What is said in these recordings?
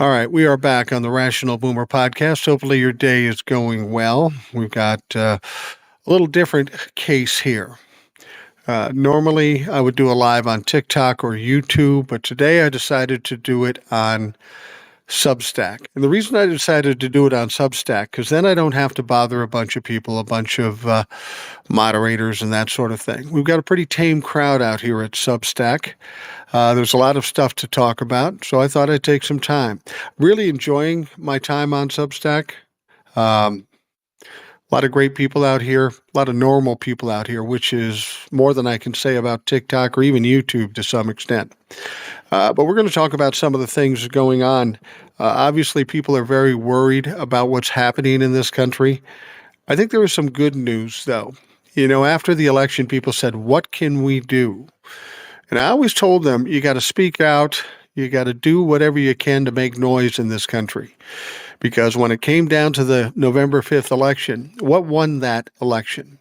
All right, we are back on the Rational Boomer podcast. Hopefully, your day is going well. We've got a little different case here. Normally, I would do a live on TikTok or YouTube, but today I decided to do it on Substack. And the reason I decided to do it on Substack, because then I don't have to bother a bunch of people, a bunch of moderators and that sort of thing. We've got a pretty tame crowd out here at Substack. There's a lot of stuff to talk about, so I thought I'd take some time. Really enjoying my time on Substack. A lot of great people out here, a lot of normal people out here, which is more than I can say about TikTok or even YouTube to some extent. But we're going to talk about some of the things going on. Obviously, people are very worried about what's happening in this country. I think there was some good news, though. You know, after the election, people said, what can we do? And I always told them, you got to speak out. You got to do whatever you can to make noise in this country. Because when it came down to the November 5th election, what won that election?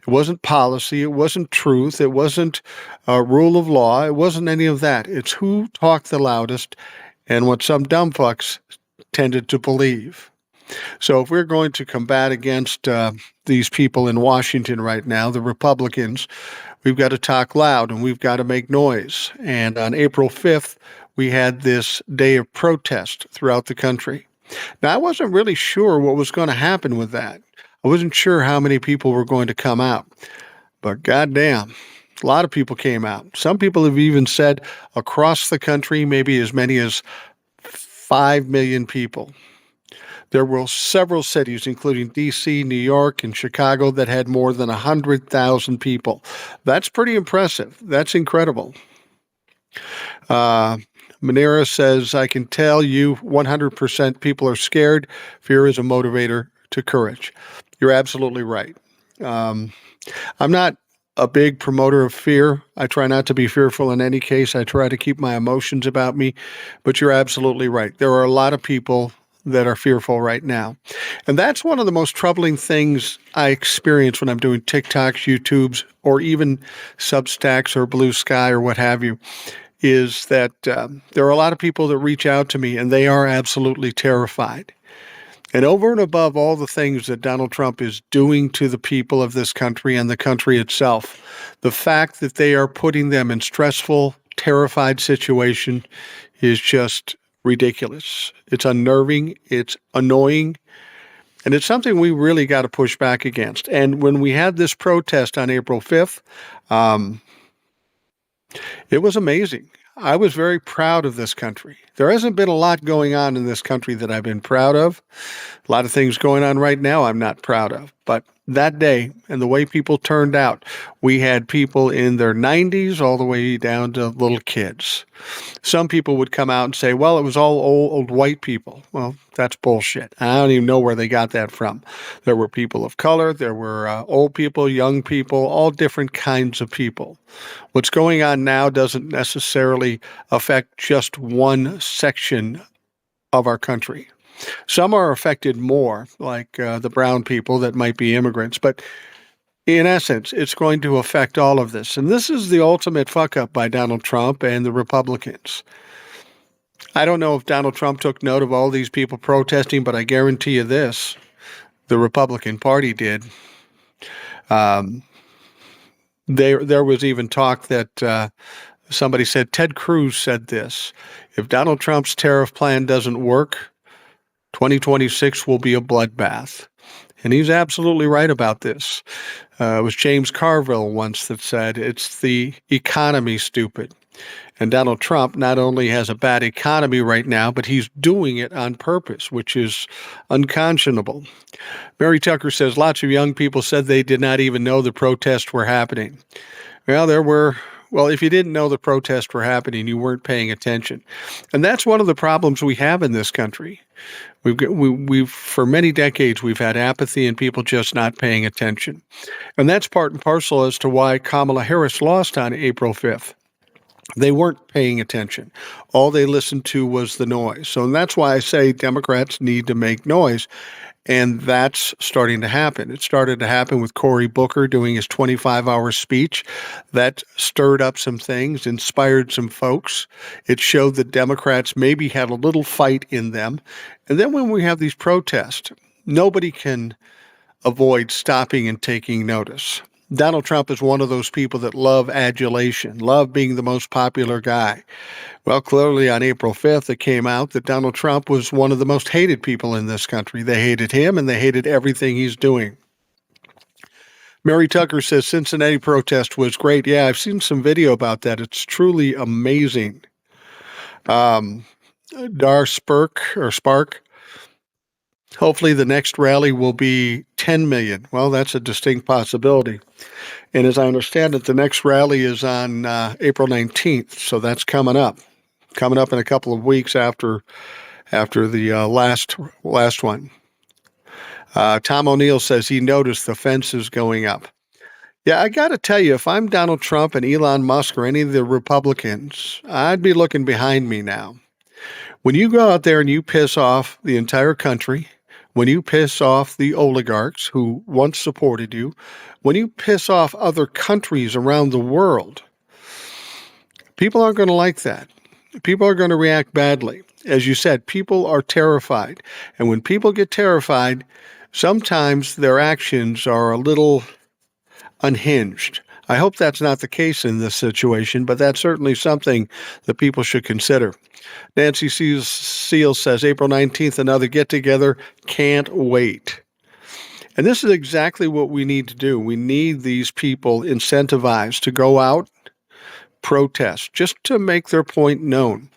It wasn't policy. It wasn't truth. It wasn't rule of law. It wasn't any of that. It's who talked the loudest and what some dumb fucks tended to believe. So if we're going to combat against these people in Washington right now, the Republicans, we've got to talk loud and we've got to make noise. And on April 5th, we had this day of protest throughout the country. Now, I wasn't really sure what was going to happen with that. I wasn't sure how many people were going to come out. But goddamn, a lot of people came out. Some people have even said across the country, maybe as many as 5 million people. There were several cities, including D.C., New York, and Chicago, that had more than 100,000 people. That's pretty impressive. That's incredible. Manera says, I can tell you 100% people are scared. Fear is a motivator to courage. You're absolutely right. I'm not a big promoter of fear. I try not to be fearful in any case. I try to keep my emotions about me. But you're absolutely right. There are a lot of people that are fearful right now. And that's one of the most troubling things I experience when I'm doing TikToks, YouTubes, or even Substacks or Blue Sky or what have you, is that there are a lot of people that reach out to me and they are absolutely terrified. And over and above all the things that Donald Trump is doing to the people of this country and the country itself, the fact that they are putting them in stressful, terrified situation is just ridiculous. It's unnerving, it's annoying, and it's something we really got to push back against. And when we had this protest on April 5th, it was amazing. I was very proud of this country. There hasn't been a lot going on in this country that I've been proud of. A lot of things going on right now I'm not proud of. But that day and the way people turned out, we had people in their 90s all the way down to little kids. Some people would come out and say, well, it was all old white people. Well, that's bullshit. I don't even know where they got that from. There were people of color. There were old people, young people, all different kinds of people. What's going on now doesn't necessarily affect just one section of our country. Some are affected more, like the brown people that might be immigrants. But in essence, it's going to affect all of this. And this is the ultimate fuck up by Donald Trump and the Republicans. I don't know if Donald Trump took note of all these people protesting, but I guarantee you this, the Republican Party did. There was even talk that somebody said, Ted Cruz said this, if Donald Trump's tariff plan doesn't work, 2026 will be a bloodbath. And he's absolutely right about this. It was James Carville once that said, it's the economy, stupid. And Donald Trump not only has a bad economy right now, but he's doing it on purpose, which is unconscionable. Mary Tucker says, lots of young people said they did not even know the protests were happening. Well, if you didn't know the protests were happening, you weren't paying attention. And that's one of the problems we have in this country. We've for many decades, we've had apathy and people just not paying attention. And that's part and parcel as to why Kamala Harris lost on April 5th. They weren't paying attention. All they listened to was the noise. So that's why I say Democrats need to make noise. And that's starting to happen. It started to happen with Cory Booker doing his 25-hour speech. That stirred up some things, inspired some folks. It showed that Democrats maybe had a little fight in them. And then when we have these protests, nobody can avoid stopping and taking notice. Donald Trump is one of those people that love adulation, love being the most popular guy. Well, clearly on April 5th, it came out that Donald Trump was one of the most hated people in this country. They hated him and they hated everything he's doing. Mary Tucker says Cincinnati protest was great. Yeah, I've seen some video about that. It's truly amazing. Spark. Hopefully the next rally will be 10 million. Well, that's a distinct possibility. And as I understand it, the next rally is on April 19th. So that's coming up in a couple of weeks after the last one. Tom O'Neill says he noticed the fences going up. Yeah, I got to tell you, if I'm Donald Trump and Elon Musk or any of the Republicans, I'd be looking behind me now. When you go out there and you piss off the entire country, when you piss off the oligarchs who once supported you, when you piss off other countries around the world, people aren't going to like that. People are going to react badly. As you said, people are terrified. And when people get terrified, sometimes their actions are a little unhinged. I hope that's not the case in this situation, but that's certainly something that people should consider. Nancy Seal says, April 19th, another get-together. Can't wait. And this is exactly what we need to do. We need these people incentivized to go out, protest, just to make their point known.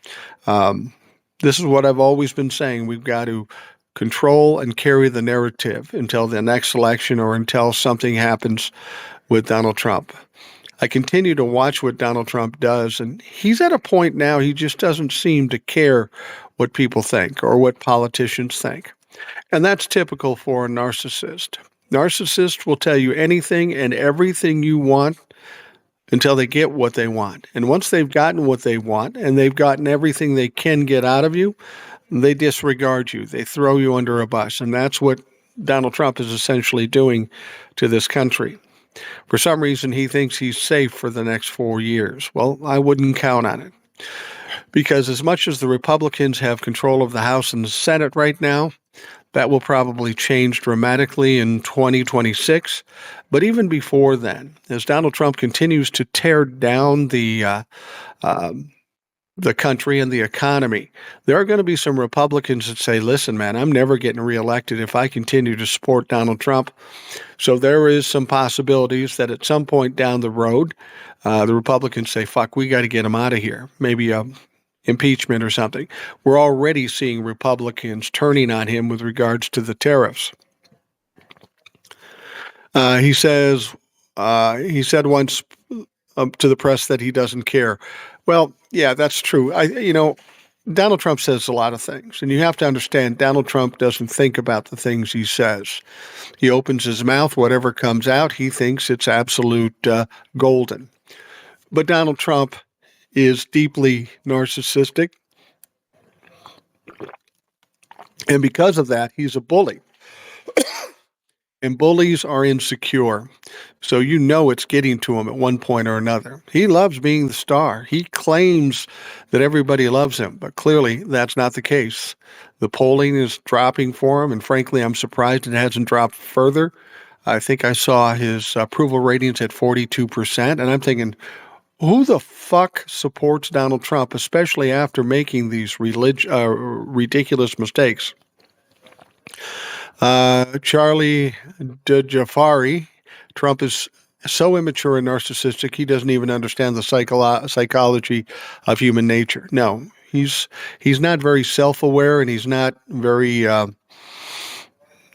This is what I've always been saying. We've got to control and carry the narrative until the next election or until something happens with Donald Trump. I continue to watch what Donald Trump does, and he's at a point now he just doesn't seem to care what people think or what politicians think. And that's typical for a narcissist. Narcissists will tell you anything and everything you want until they get what they want. And once they've gotten what they want and they've gotten everything they can get out of you, they disregard you. They throw you under a bus. And that's what Donald Trump is essentially doing to this country. For some reason, he thinks he's safe for the next 4 years. Well, I wouldn't count on it. Because as much as the Republicans have control of the House and the Senate right now, that will probably change dramatically in 2026. But even before then, as Donald Trump continues to tear down the country and the economy, there are going to be some Republicans that say, listen, man, I'm never getting reelected if I continue to support Donald Trump. So there is some possibilities that at some point down the road, the Republicans say, fuck, we got to get him out of here. Maybe impeachment or something. We're already seeing Republicans turning on him with regards to the tariffs. He said once to the press that he doesn't care. Well, yeah, that's true. Donald Trump says a lot of things, and you have to understand Donald Trump doesn't think about the things he says. He opens his mouth, whatever comes out, he thinks it's absolute golden. But Donald Trump is deeply narcissistic, and because of that, he's a bully. And bullies are insecure. So you know it's getting to him at one point or another. He loves being the star. He claims that everybody loves him, but clearly that's not the case. The polling is dropping for him, and frankly, I'm surprised it hasn't dropped further. I think I saw his approval ratings at 42%, and I'm thinking, who the fuck supports Donald Trump, especially after making these ridiculous mistakes? Charlie DeJafari, Trump is so immature and narcissistic, he doesn't even understand the psychology of human nature. No, he's not very self-aware, and he's not very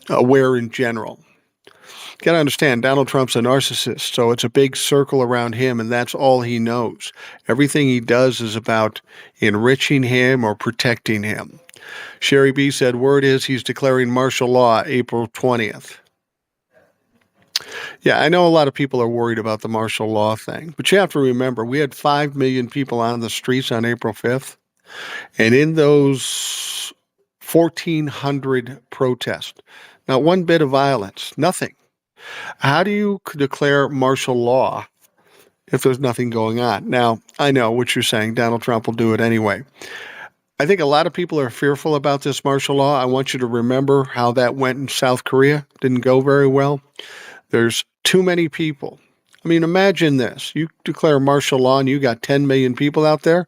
aware in general. You got to understand, Donald Trump's a narcissist, so it's a big circle around him, and that's all he knows. Everything he does is about enriching him or protecting him. Sherry B said, word is he's declaring martial law April 20th. Yeah, I know a lot of people are worried about the martial law thing, but you have to remember, we had 5 million people on the streets on April 5th, and in those 1,400 protests. Not one bit of violence, nothing. How do you declare martial law if there's nothing going on? Now, I know what you're saying. Donald Trump will do it anyway. I think a lot of people are fearful about this martial law. I want you to remember how that went in South Korea. Didn't go very well. There's too many people. I mean, imagine this. You declare martial law and you got 10 million people out there.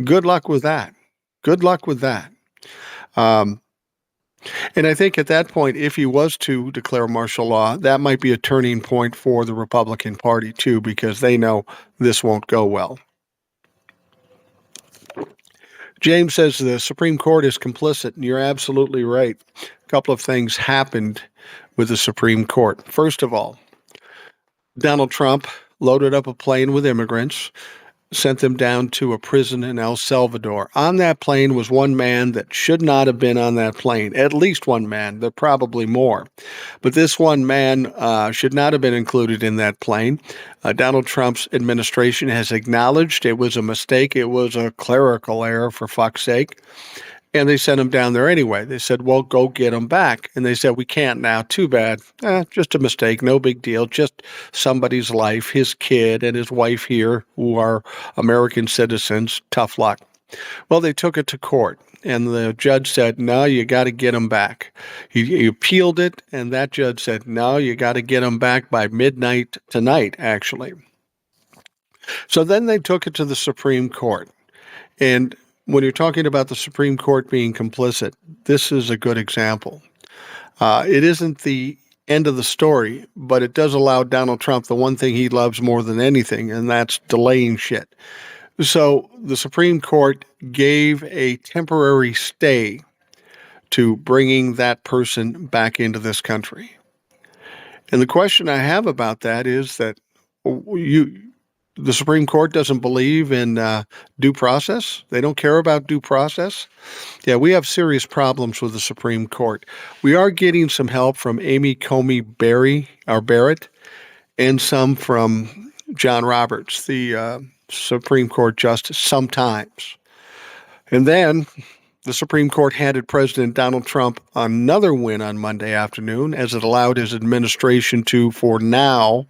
Good luck with that. Good luck with that. And I think at that point, if he was to declare martial law, that might be a turning point for the Republican Party, too, because they know this won't go well. James says the Supreme Court is complicit, and you're absolutely right. A couple of things happened with the Supreme Court. First of all, Donald Trump loaded up a plane with immigrants, sent them down to a prison in El Salvador. On that plane was one man that should not have been on that plane. At least one man. There are probably more. But this one man should not have been included in that plane. Donald Trump's administration has acknowledged it was a mistake. It was a clerical error, for fuck's sake. And they sent him down there anyway. They said, well, go get him back. And they said, we can't now. Too bad. Just a mistake. No big deal. Just somebody's life, his kid and his wife here, who are American citizens. Tough luck. Well, they took it to court. And the judge said, no, you got to get him back. He appealed it. And that judge said, no, you got to get him back by midnight tonight, actually. So then they took it to the Supreme Court. And when you're talking about the Supreme Court being complicit, this is a good example. It isn't the end of the story, but it does allow Donald Trump the one thing he loves more than anything, and that's delaying shit. So the Supreme Court gave a temporary stay to bringing that person back into this country. And the question I have about that is that the Supreme Court doesn't believe in due process. They don't care about due process. Yeah, we have serious problems with the Supreme Court. We are getting some help from Amy Coney Barrett and some from John Roberts, the Supreme Court justice, sometimes. And then the Supreme Court handed President Donald Trump another win on Monday afternoon, as it allowed his administration to, for now,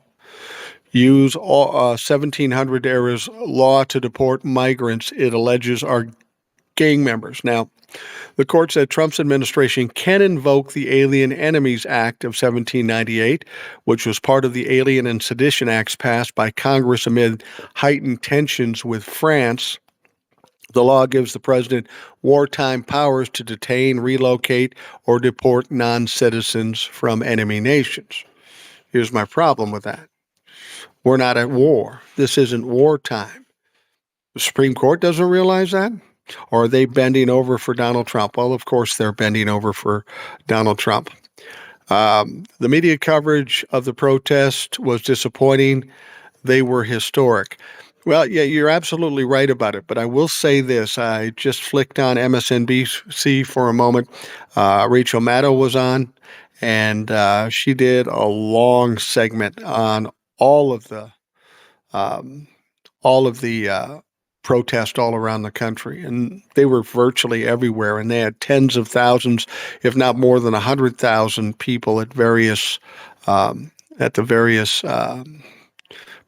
use 1700 era's law to deport migrants it alleges are gang members. Now, the court said Trump's administration can invoke the Alien Enemies Act of 1798, which was part of the Alien and Sedition Acts passed by Congress amid heightened tensions with France. The law gives the president wartime powers to detain, relocate, or deport non-citizens from enemy nations. Here's my problem with that. We're not at war. This isn't wartime. The Supreme Court doesn't realize that? Or are they bending over for Donald Trump? Well, of course, they're bending over for Donald Trump. The media coverage of the protest was disappointing. They were historic. Well, yeah, you're absolutely right about it. But I will say this. I just flicked on MSNBC for a moment. Rachel Maddow was on, and she did a long segment on all of the protests all around the country, and they were virtually everywhere, and they had tens of thousands, if not more than 100,000 people at various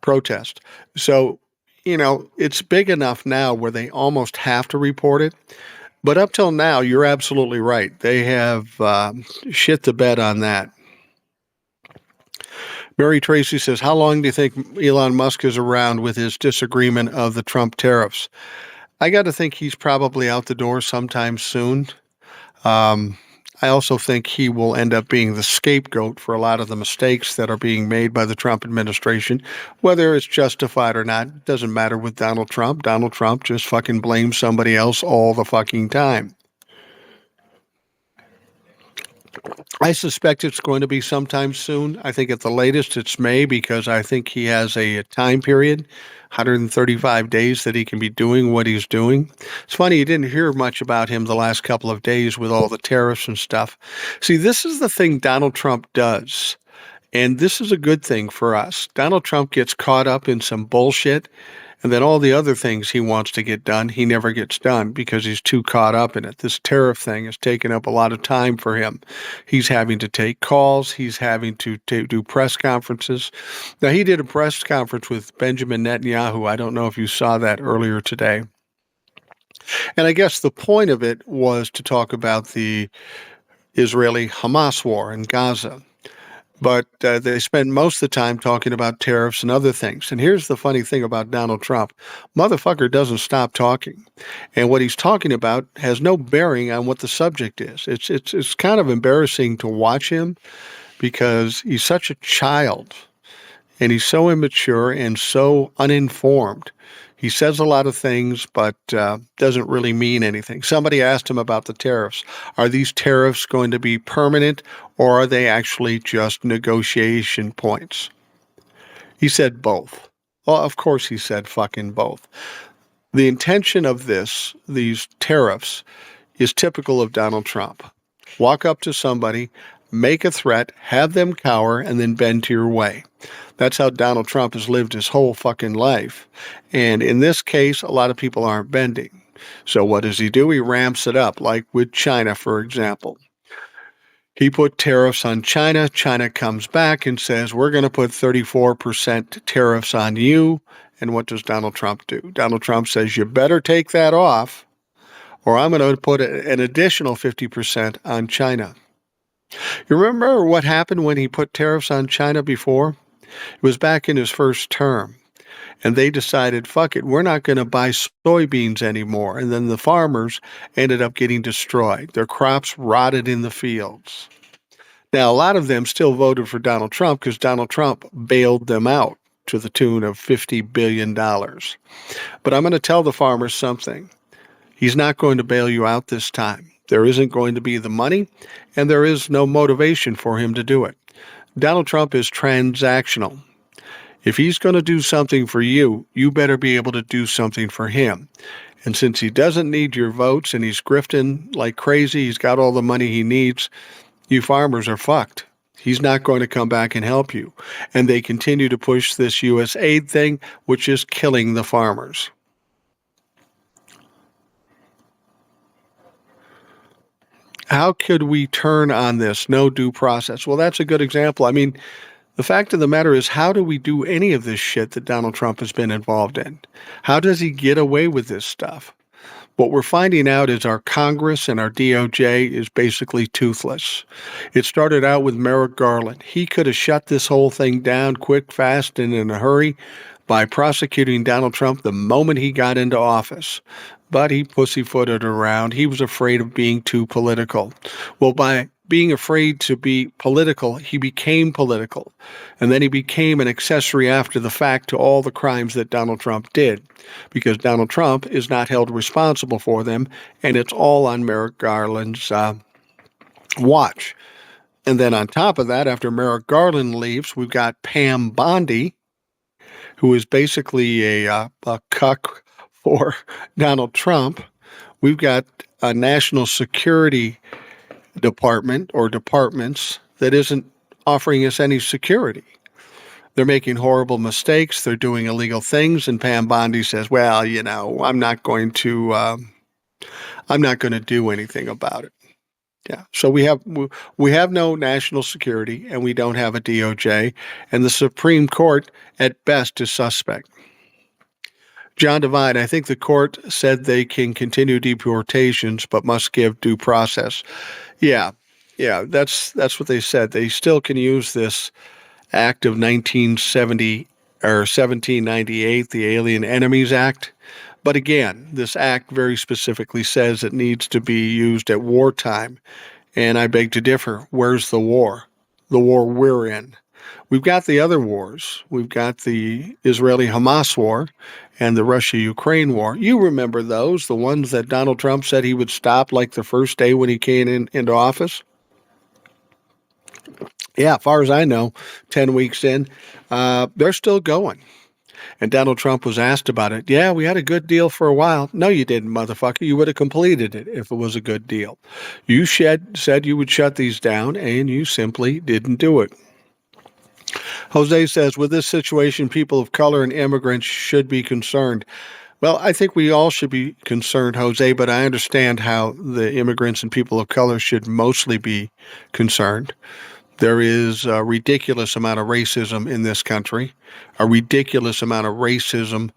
protests. So, it's big enough now where they almost have to report it. But up till now, you're absolutely right. They have shit the bed on that. Mary Tracy says, how long do you think Elon Musk is around with his disagreement of the Trump tariffs? I got to think he's probably out the door sometime soon. I also think he will end up being the scapegoat for a lot of the mistakes that are being made by the Trump administration. Whether it's justified or not, doesn't matter with Donald Trump. Donald Trump just fucking blames somebody else all the fucking time. I suspect it's going to be sometime soon. I think at the latest it's May, because I think he has a time period, 135 days, that he can be doing what he's doing. It's funny, you didn't hear much about him the last couple of days with all the tariffs and stuff. See, this is the thing Donald Trump does, and this is a good thing for us. Donald Trump gets caught up in some bullshit, And then all the other things he wants to get done, he never gets done because he's too caught up in it. This tariff thing is taking up a lot of time for him. He's having to take calls. He's having to do press conferences. Now, he did a press conference with Benjamin Netanyahu. I don't know if you saw that earlier today. And I guess the point of it was to talk about the Israeli-Hamas war in Gaza. But they spend most of the time talking about tariffs and other things. And here's the funny thing about Donald Trump. Motherfucker doesn't stop talking. And what he's talking about has no bearing on what the subject is. It's kind of embarrassing to watch him because he's such a child and he's so immature and so uninformed. He says a lot of things, but doesn't really mean anything. Somebody asked him about the tariffs. Are these tariffs going to be permanent, or are they actually just negotiation points? He said both. Well, of course he said fucking both. The intention of these tariffs, is typical of Donald Trump. Walk up to somebody, make a threat, have them cower, and then bend to your way. That's how Donald Trump has lived his whole fucking life. And in this case, a lot of people aren't bending. So what does he do? He ramps it up, like with China, for example. He put tariffs on China. China comes back and says, we're going to put 34% tariffs on you. And what does Donald Trump do? Donald Trump says, you better take that off, or I'm going to put an additional 50% on China. You remember what happened when he put tariffs on China before? It was back in his first term. And they decided, fuck it, we're not going to buy soybeans anymore. And then the farmers ended up getting destroyed. Their crops rotted in the fields. Now, a lot of them still voted for Donald Trump because Donald Trump bailed them out to the tune of $50 billion. But I'm going to tell the farmers something. He's not going to bail you out this time. There isn't going to be the money, and there is no motivation for him to do it. Donald Trump is transactional. If he's going to do something for you, you better be able to do something for him. And since he doesn't need your votes and he's grifting like crazy, he's got all the money he needs, you farmers are fucked. He's not going to come back and help you. And they continue to push this U.S. aid thing, which is killing the farmers. How could we turn on this? No due process. Well, that's a good example. I mean, the fact of the matter is, how do we do any of this shit that Donald Trump has been involved in? How does he get away with this stuff? What we're finding out is our Congress and our DOJ is basically toothless. It started out with Merrick Garland. He could have shut this whole thing down quick, fast, and in a hurry by prosecuting Donald Trump the moment he got into office. But he pussyfooted around. He was afraid of being too political. Well, by being afraid to be political, he became political. And then he became an accessory after the fact to all the crimes that Donald Trump did, because Donald Trump is not held responsible for them, and it's all on Merrick Garland's watch. And then on top of that, after Merrick Garland leaves, we've got Pam Bondi, who is basically a cuck for Donald Trump. We've got a national security department or departments that isn't offering us any security. They're making horrible mistakes. They're doing illegal things. And Pam Bondi says, well, you know, I'm not going to do anything about it. Yeah. So we have no national security, and we don't have a DOJ, and the Supreme Court at best is suspect. John Devine, I think the court said they can continue deportations but must give due process. Yeah, that's what they said. They still can use this act of 1970 or 1798, the Alien Enemies Act. But again, this act very specifically says it needs to be used at wartime. And I beg to differ. Where's the war? The war we're in. We've got the other wars. We've got the Israeli-Hamas war and the Russia-Ukraine war. You remember those, the ones that Donald Trump said he would stop like the first day when he came into office? Yeah, as far as I know, 10 weeks in, they're still going. And Donald Trump was asked about it. Yeah, we had a good deal for a while. No, you didn't, motherfucker. You would have completed it if it was a good deal. You said you would shut these down, and you simply didn't do it. Jose says, with this situation, people of color and immigrants should be concerned. Well, I think we all should be concerned, Jose, but I understand how the immigrants and people of color should mostly be concerned. There is a ridiculous amount of racism in this country, a ridiculous amount of racism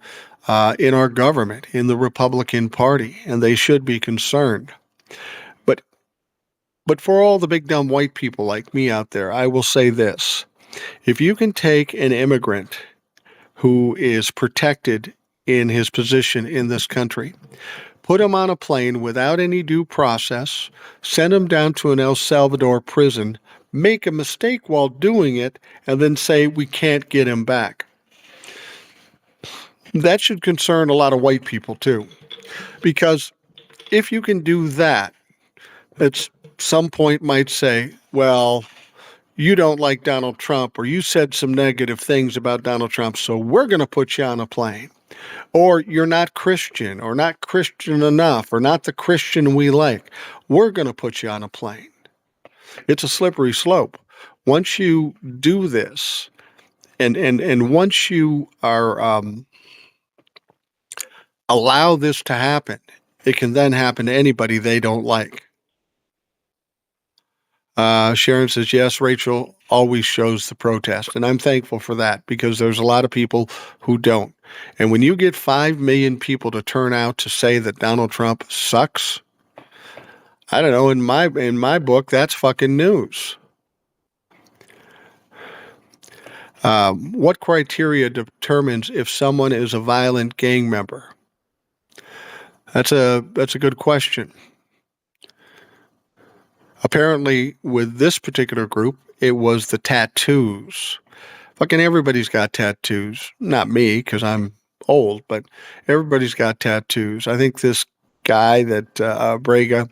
in our government, in the Republican Party, and they should be concerned. But but for all the big dumb white people like me out there, I will say this. If you can take an immigrant who is protected in his position in this country, put him on a plane without any due process, send him down to an El Salvador prison, make a mistake while doing it, and then say we can't get him back. That should concern a lot of white people too. Because if you can do that, at some point might say, well, you don't like Donald Trump, or you said some negative things about Donald Trump, so we're going to put you on a plane. Or you're not Christian, or not Christian enough, or not the Christian we like. We're going to put you on a plane. It's a slippery slope. Once you do this, and once you are allow this to happen, it can then happen to anybody they don't like. Sharon says, yes, Rachel always shows the protest. And I'm thankful for that because there's a lot of people who don't. And when you get 5 million people to turn out to say that Donald Trump sucks, I don't know, in my book, that's fucking news. What criteria determines if someone is a violent gang member? That's a good question. Apparently, with this particular group, it was the tattoos. Fucking everybody's got tattoos. Not me, because I'm old, but everybody's got tattoos. I think this guy that Brega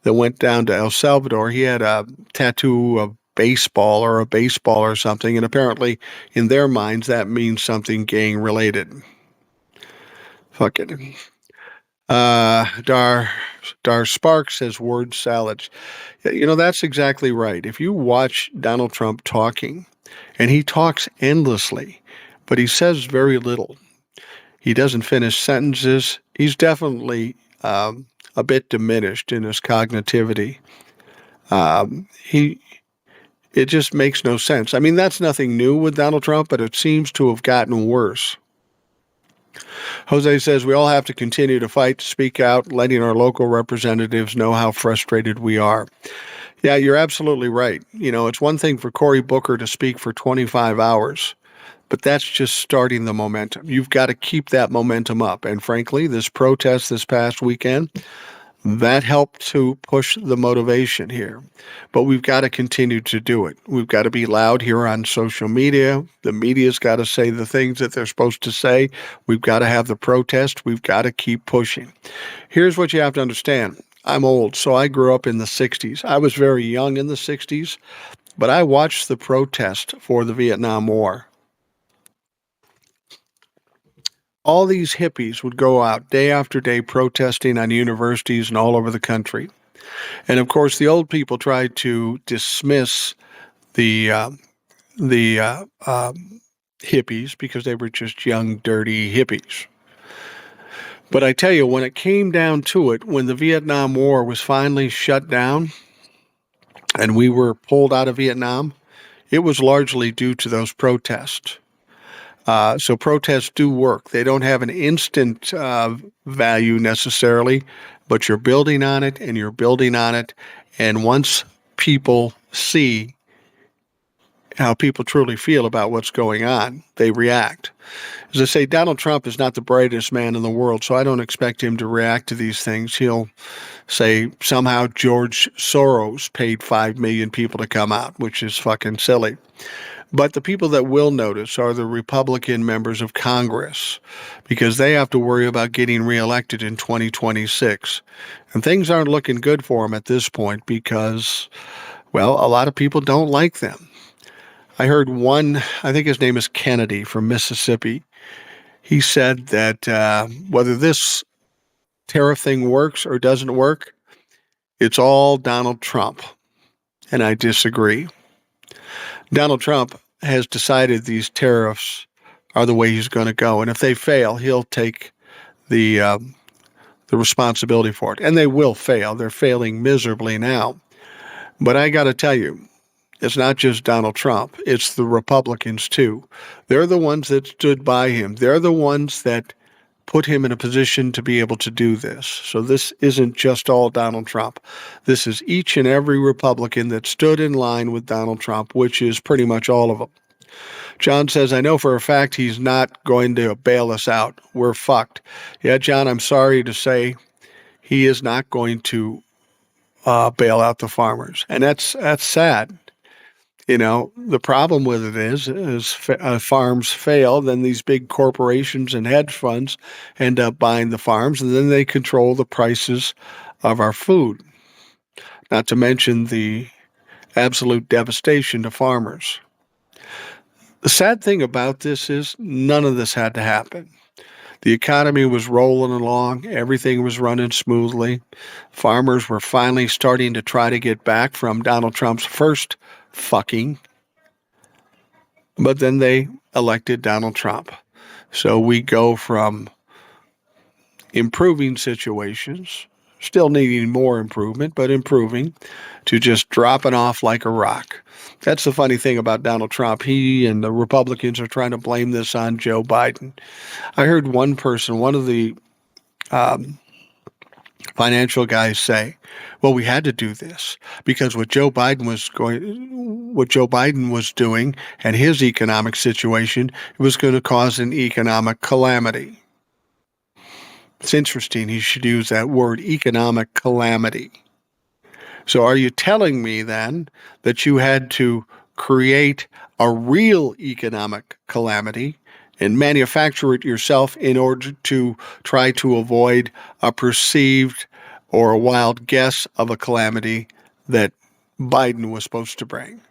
that went down to El Salvador, he had a tattoo of baseball or something, and apparently in their minds that means something gang related. Fuck it. Dar Sparks says word salad. You know, that's exactly right. If you watch Donald Trump talking, and he talks endlessly, but he says very little. He doesn't finish sentences. He's definitely a bit diminished in his cognitivity. It just makes no sense. I mean, that's nothing new with Donald Trump, but it seems to have gotten worse. Jose says we all have to continue to fight, to speak out, letting our local representatives know how frustrated we are. Yeah, you're absolutely right. You know, it's one thing for Cory Booker to speak for 25 hours, but that's just starting the momentum. You've got to keep that momentum up. And frankly, this protest this past weekend, that helped to push the motivation here. But we've got to continue to do it. We've got to be loud here on social media. The media's got to say the things that they're supposed to say. We've got to have the protest. We've got to keep pushing. Here's what you have to understand. I'm old, so I grew up in the 60s. I was very young in the 60s, but I watched the protest for the Vietnam War. All these hippies would go out day after day protesting on universities and all over the country. And of course, the old people tried to dismiss the hippies because they were just young, dirty hippies. But I tell you, when it came down to it, when the Vietnam War was finally shut down and we were pulled out of Vietnam, it was largely due to those protests. So protests do work. They don't have an instant value necessarily, but you're building on it and you're building on it. And once people see how people truly feel about what's going on, they react. As I say, Donald Trump is not the brightest man in the world, so I don't expect him to react to these things. He'll say somehow George Soros paid 5 million people to come out, which is fucking silly. But the people that will notice are the Republican members of Congress, because they have to worry about getting reelected in 2026. And things aren't looking good for them at this point because, well, a lot of people don't like them. I heard one, I think his name is Kennedy from Mississippi. He said that whether this tariff thing works or doesn't work, it's all Donald Trump. And I disagree. Donald Trump has decided these tariffs are the way he's going to go, and if they fail, he'll take the responsibility for it. And they will fail. They're failing miserably now. But I got to tell you, it's not just Donald Trump, it's the Republicans too. They're the ones that stood by him. They're the ones that put him in a position to be able to do this. So this isn't just all Donald Trump. This is each and every Republican that stood in line with Donald Trump, which is pretty much all of them. John says, I know for a fact he's not going to bail us out. We're fucked. Yeah, John, I'm sorry to say he is not going to bail out the farmers. And that's sad. You know, the problem with it is farms fail, then these big corporations and hedge funds end up buying the farms, and then they control the prices of our food. Not to mention the absolute devastation to farmers. The sad thing about this is none of this had to happen. The economy was rolling along. Everything was running smoothly. Farmers were finally starting to try to get back from Donald Trump's first fucking. But then they elected Donald Trump. So we go from improving situations, still needing more improvement, but improving, to just dropping off like a rock. That's the funny thing about Donald Trump. He and the Republicans are trying to blame this on Joe Biden. I heard one person, one of the financial guys say, well, we had to do this because what Joe Biden was doing and his economic situation, it was going to cause an economic calamity. It's interesting. He should use that word, economic calamity. So are you telling me then that you had to create a real economic calamity and manufacture it yourself in order to try to avoid a perceived or a wild guess of a calamity that Biden was supposed to bring?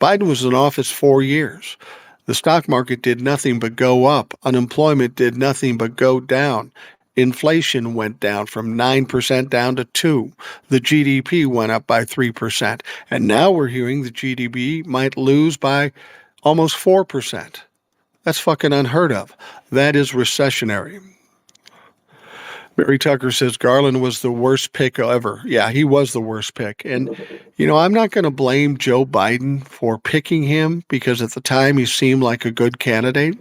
Biden was in office 4 years. The stock market did nothing but go up. Unemployment did nothing but go down. Inflation went down from 9% down to 2%. The GDP went up by 3%. And now we're hearing the GDP might lose by almost 4%. That's fucking unheard of. That is recessionary. Mary Tucker says Garland was the worst pick ever. Yeah, he was the worst pick. And, you know, I'm not going to blame Joe Biden for picking him because at the time he seemed like a good candidate.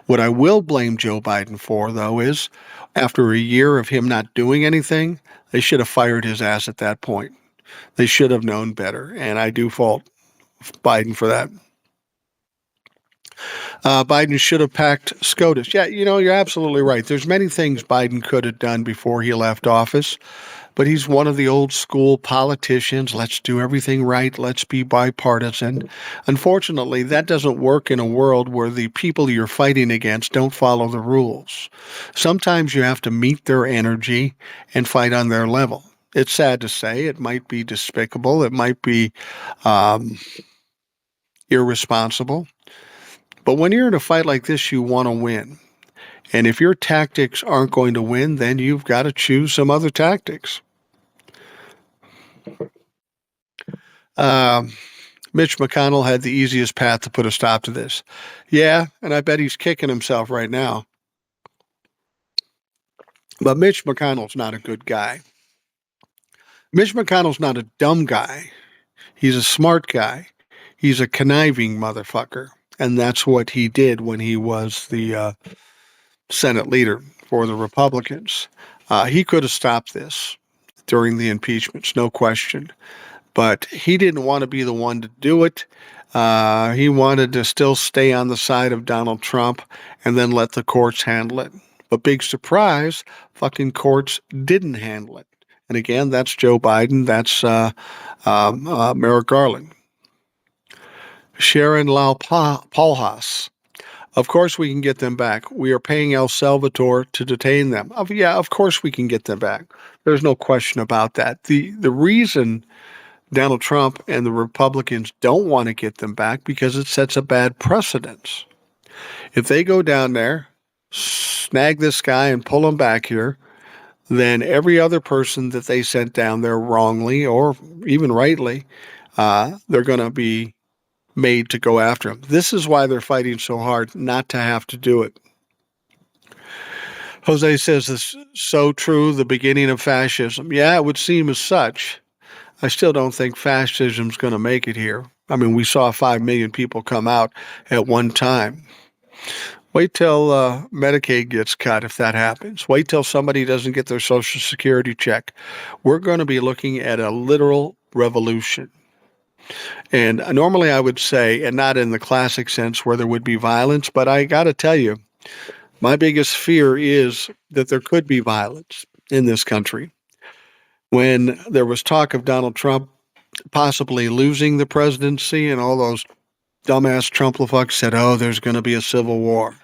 What I will blame Joe Biden for, though, is after a year of him not doing anything, they should have fired his ass at that point. They should have known better. And I do fault Biden for that. Biden should have packed SCOTUS. Yeah, you know, you're absolutely right. There's many things Biden could have done before he left office, but he's one of the old school politicians. Let's do everything right. Let's be bipartisan. Unfortunately, that doesn't work in a world where the people you're fighting against don't follow the rules. Sometimes you have to meet their energy and fight on their level. It's sad to say. It might be despicable. It might be irresponsible. But when you're in a fight like this, you want to win. And if your tactics aren't going to win, then you've got to choose some other tactics. Mitch McConnell had the easiest path to put a stop to this. Yeah, and I bet he's kicking himself right now. But Mitch McConnell's not a good guy. Mitch McConnell's not a dumb guy. He's a smart guy. He's a conniving motherfucker. And that's what he did when he was the Senate leader for the Republicans. He could have stopped this during the impeachments, no question. But he didn't want to be the one to do it. He wanted to still stay on the side of Donald Trump and then let the courts handle it. But big surprise, fucking courts didn't handle it. And again, that's Joe Biden. That's Merrick Garland. Sharon Lau Palhas. Of course we can get them back. We are paying El Salvador to detain them. Yeah, of course we can get them back. There's no question about that. The reason Donald Trump and the Republicans don't want to get them back because it sets a bad precedence. If they go down there, snag this guy and pull him back here, then every other person that they sent down there wrongly or even rightly, they're going to be made to go after them. This is why they're fighting so hard not to have to do it. Jose says this is so true, the beginning of fascism. Yeah, it would seem as such. I still don't think fascism's going to make it here. I mean, we saw 5 million people come out at one time. Wait till Medicaid gets cut if that happens. Wait till somebody doesn't get their Social Security check. We're going to be looking at a literal revolution. And normally I would say, and not in the classic sense where there would be violence, but I got to tell you, my biggest fear is that there could be violence in this country. When there was talk of Donald Trump possibly losing the presidency, and all those dumbass Trump-fucks said, oh, there's going to be a civil war.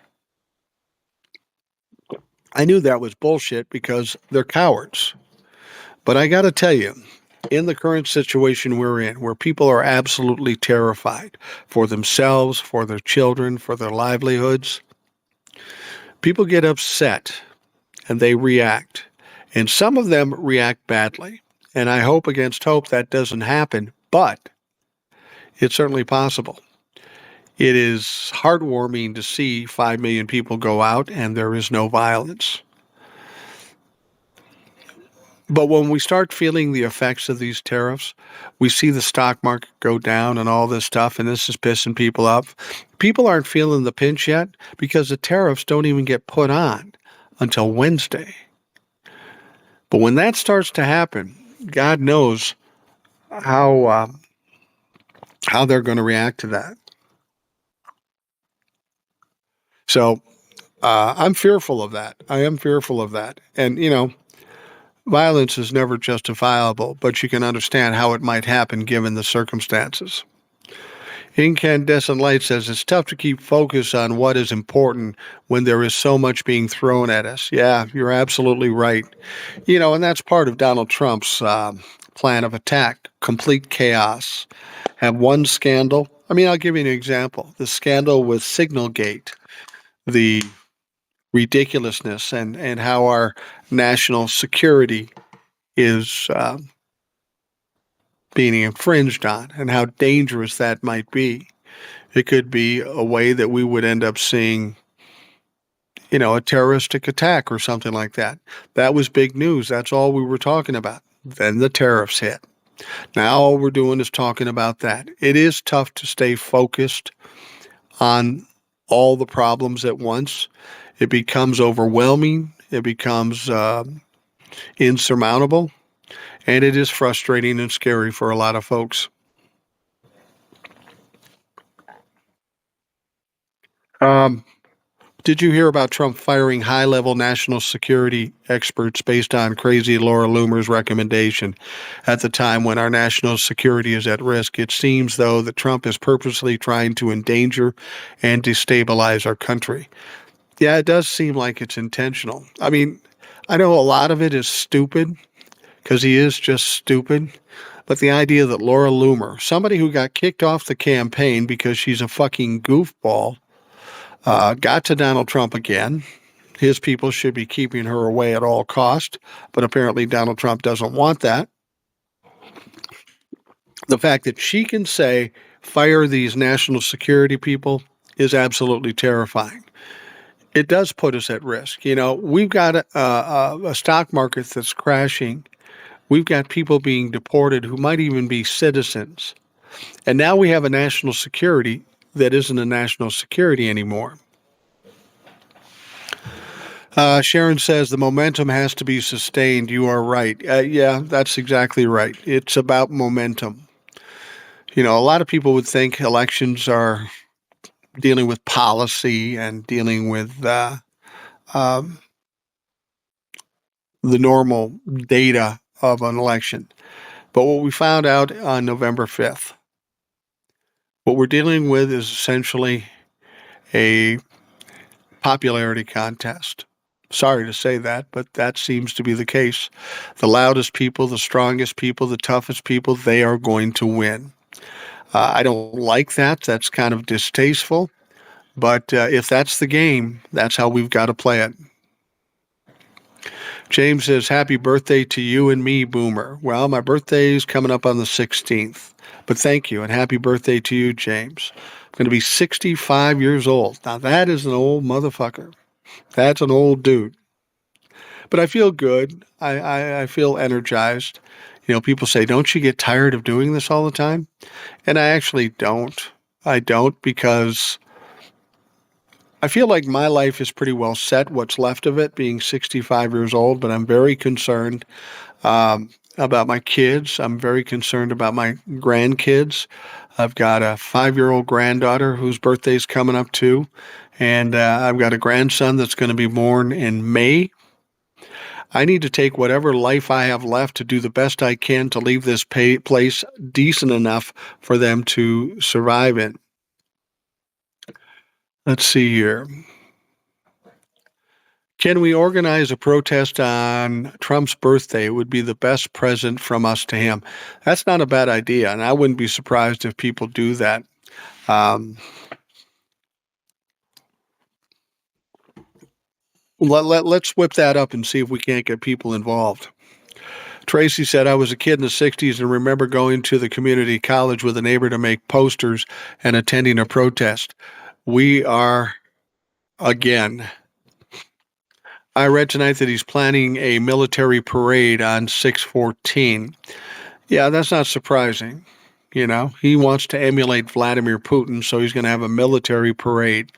I knew that was bullshit because they're cowards. But I got to tell you, in the current situation we're in, where people are absolutely terrified for themselves, for their children, for their livelihoods, people get upset and they react. And some of them react badly. And I hope against hope that doesn't happen, but it's certainly possible. It is heartwarming to see 5 million people go out and there is no violence. But when we start feeling the effects of these tariffs, we see the stock market go down and all this stuff, and this is pissing people off. People aren't feeling the pinch yet because the tariffs don't even get put on until Wednesday. But when that starts to happen, God knows how they're going to react to that. So I'm fearful of that. I am fearful of that. And, violence is never justifiable, but you can understand how it might happen given the circumstances. Incandescent Light says it's tough to keep focus on what is important when there is so much being thrown at us. Yeah, you're absolutely right. And that's part of Donald Trump's plan of attack, complete chaos. Have one scandal. I mean, I'll give you an example. The scandal with Signalgate, the ridiculousness and how our national security is being infringed on and how dangerous that might be. It could be a way that we would end up seeing, a terroristic attack or something like that. That was big news. That's all we were talking about. Then the tariffs hit. Now all we're doing is talking about that. It is tough to stay focused on all the problems at once. It becomes overwhelming. It becomes insurmountable. And it is frustrating and scary for a lot of folks. Did you hear about Trump firing high-level national security experts based on crazy Laura Loomer's recommendation at the time when our national security is at risk? It seems, though, that Trump is purposely trying to endanger and destabilize our country. Yeah, it does seem like it's intentional. I mean, I know a lot of it is stupid because he is just stupid. But the idea that Laura Loomer, somebody who got kicked off the campaign because she's a fucking goofball, got to Donald Trump again. His people should be keeping her away at all cost, but apparently Donald Trump doesn't want that. The fact that she can say, fire these national security people is absolutely terrifying. It does put us at risk. We've got a stock market that's crashing. We've got people being deported who might even be citizens. And now we have a national security that isn't a national security anymore. Sharon says the momentum has to be sustained. You are right. Yeah, that's exactly right. It's about momentum. A lot of people would think elections are dealing with policy and dealing with the normal data of an election. But what we found out on November 5th, what we're dealing with is essentially a popularity contest. Sorry to say that, but that seems to be the case. The loudest people, the strongest people, the toughest people, they are going to win. I don't like that. That's kind of distasteful. But if that's the game, that's how we've got to play it. James says, happy birthday to you and me, Boomer. Well, my birthday is coming up on the 16th. But thank you, and happy birthday to you, James. I'm going to be 65 years old. Now, that is an old motherfucker. That's an old dude. But I feel good. I feel energized. People say, don't you get tired of doing this all the time? And I actually don't. I don't, because I feel like my life is pretty well set, what's left of it, being 65 years old, but I'm very concerned about my kids. I'm very concerned about my grandkids. I've got a 5-year-old granddaughter whose birthday's coming up too, and I've got a grandson that's going to be born in May. I need to take whatever life I have left to do the best I can to leave this place decent enough for them to survive in. Let's see here. Can we organize a protest on Trump's birthday? It would be the best present from us to him. That's not a bad idea, and I wouldn't be surprised if people do that. Let's whip that up and see if we can't get people involved. Tracy said, I was a kid in the 60s and remember going to the community college with a neighbor to make posters and attending a protest. We are, again. I read tonight that he's planning a military parade on 6/14. Yeah, that's not surprising. He wants to emulate Vladimir Putin, so he's going to have a military parade.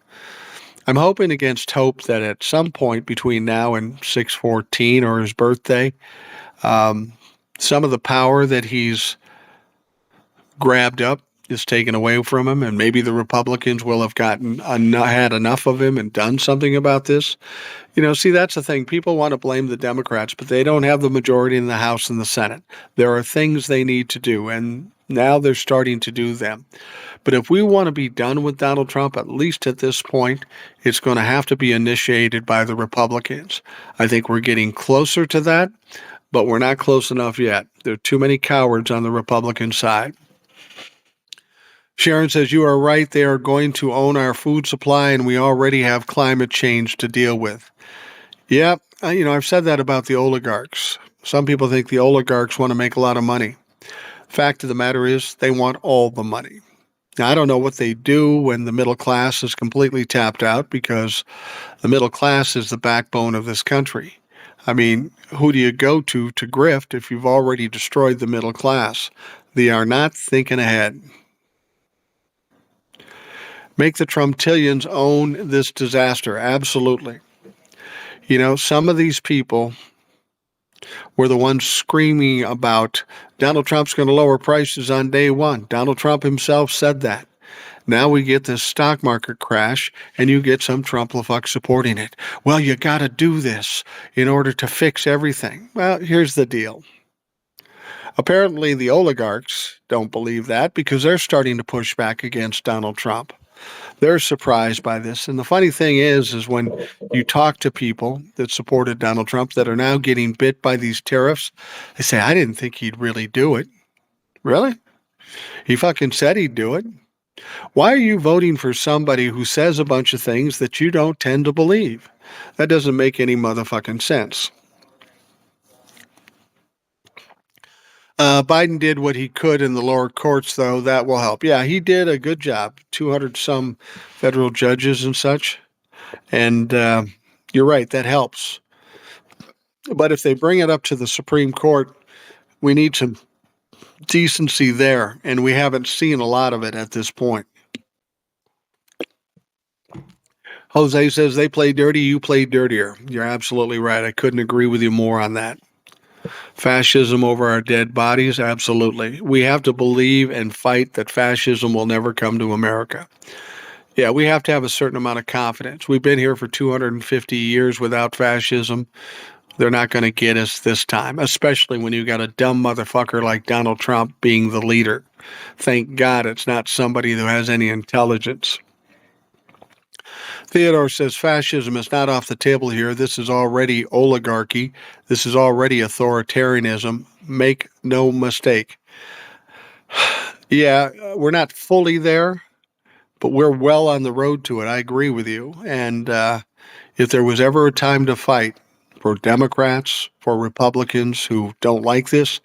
I'm hoping against hope that at some point between now and 6/14 or his birthday, some of the power that he's grabbed up is taken away from him, and maybe the Republicans will have had enough of him and done something about this. See, that's the thing. People want to blame the Democrats, but they don't have the majority in the House and the Senate. There are things they need to do, and now they're starting to do them. But if we want to be done with Donald Trump, at least at this point, it's going to have to be initiated by the Republicans. I think we're getting closer to that, but we're not close enough yet. There are too many cowards on the Republican side. Sharon says, you are right. They are going to own our food supply, and we already have climate change to deal with. Yeah, I've said that about the oligarchs. Some people think the oligarchs want to make a lot of money. Fact of the matter is, they want all the money. Now, I don't know what they do when the middle class is completely tapped out, because the middle class is the backbone of this country. I mean, who do you go to grift if you've already destroyed the middle class? They are not thinking ahead. Make the Trumtillions own this disaster. Absolutely. Some of these people were the ones screaming about Donald Trump's going to lower prices on day one. Donald Trump himself said that. Now we get this stock market crash, and you get some Trump-la-fuck supporting it. Well, you got to do this in order to fix everything. Well, here's the deal. Apparently, the oligarchs don't believe that, because they're starting to push back against Donald Trump. They're surprised by this. And the funny thing is when you talk to people that supported Donald Trump that are now getting bit by these tariffs, they say, I didn't think he'd really do it. Really? He fucking said he'd do it. Why are you voting for somebody who says a bunch of things that you don't tend to believe? That doesn't make any motherfucking sense. Biden did what he could in the lower courts, though. That will help. Yeah, he did a good job. 200 some federal judges and such. And you're right, that helps. But if they bring it up to the Supreme Court, we need some decency there, and we haven't seen a lot of it at this point. Jose says they play dirty, you play dirtier. You're absolutely right. I couldn't agree with you more on that. Fascism over our dead bodies? Absolutely. We have to believe and fight that fascism will never come to America. Yeah, we have to have a certain amount of confidence. We've been here for 250 years without fascism. They're not going to get us this time, especially when you got a dumb motherfucker like Donald Trump being the leader. Thank God it's not somebody who has any intelligence. Theodore says fascism is not off the table here. This is already oligarchy. This is already authoritarianism. Make no mistake. Yeah, we're not fully there, but we're well on the road to it. I agree with you. And if there was ever a time to fight, for Democrats, for Republicans who don't like this,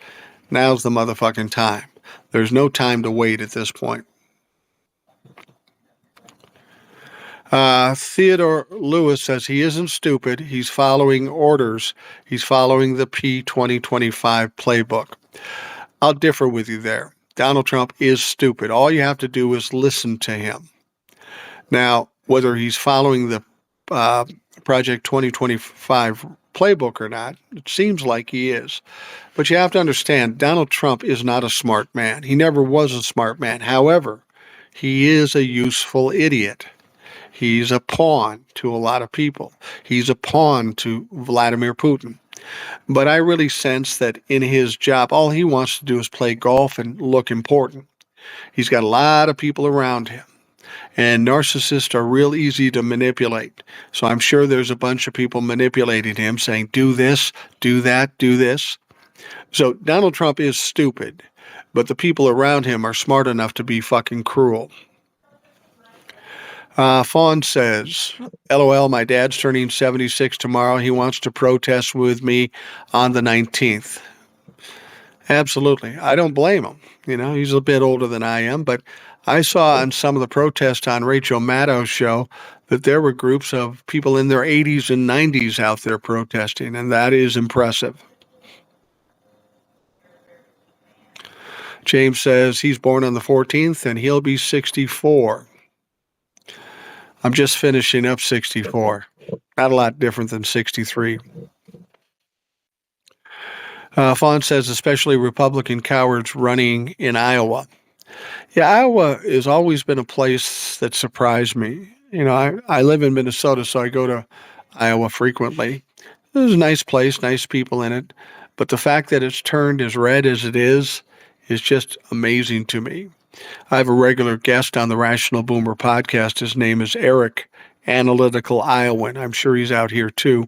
now's the motherfucking time. There's no time to wait at this point. Theodore Lewis says he isn't stupid. He's following orders. He's following the P2025 playbook. I'll differ with you there. Donald Trump is stupid. All you have to do is listen to him. Now, whether he's following the Project 2025 playbook or not, it seems like he is. But you have to understand, Donald Trump is not a smart man. He never was a smart man. However, he is a useful idiot. He's a pawn to a lot of people. He's a pawn to Vladimir Putin. But I really sense that in his job, all he wants to do is play golf and look important. He's got a lot of people around him. And narcissists are real easy to manipulate. So I'm sure there's a bunch of people manipulating him, saying, do this, do that, do this. So Donald Trump is stupid, but the people around him are smart enough to be fucking cruel. Fawn says, LOL, my dad's turning 76 tomorrow. He wants to protest with me on the 19th. Absolutely. I don't blame him. You know, he's a bit older than I am, but I saw on some of the protests on Rachel Maddow's show that there were groups of people in their 80s and 90s out there protesting, and that is impressive. James says he's born on the 14th and he'll be 64. I'm just finishing up 64. Not a lot different than 63. Fawn says, especially Republican cowards running in Iowa. Yeah, Iowa has always been a place that surprised me. You know, I live in Minnesota, so I go to Iowa frequently. It's a nice place, nice people in it. But the fact that it's turned as red as it is just amazing to me. I have a regular guest on the Rational Boomer podcast. His name is Eric, Analytical Iowan. I'm sure he's out here too.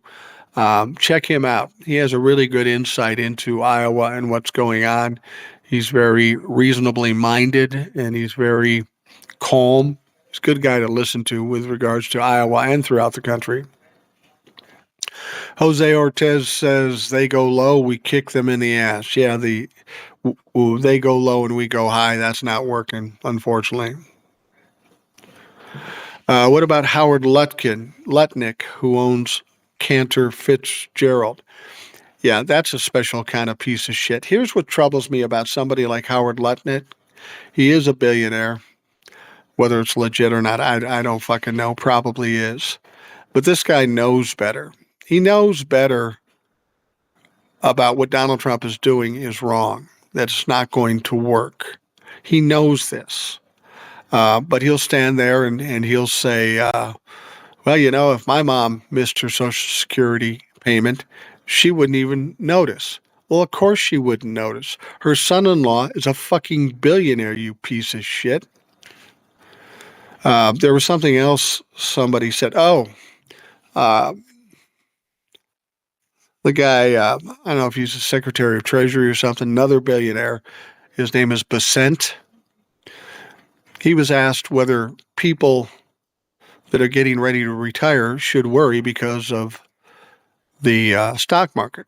Check him out. He has a really good insight into Iowa and what's going on. He's very reasonably minded and he's very calm. He's a good guy to listen to with regards to Iowa and throughout the country. Jose Ortez says they go low, we kick them in the ass. Yeah, they go low and we go high. That's not working, unfortunately. What about Howard Lutnick, who owns Cantor Fitzgerald? Yeah, that's a special kind of piece of shit. Here's what troubles me about somebody like Howard Lutnick. He is a billionaire. Whether it's legit or not, I don't fucking know. Probably is. But this guy knows better. He knows better about what Donald Trump is doing is wrong, that it's not going to work. He knows this. But he'll stand there and he'll say, well, you know, if my mom missed her Social Security payment, she wouldn't even notice. Well, of course she wouldn't notice. Her son-in-law is a fucking billionaire, you piece of shit. There was something else somebody said. The guy, I don't know if he's the Secretary of Treasury or something, another billionaire. His name is Besant. He was asked whether people that are getting ready to retire should worry because of the stock market.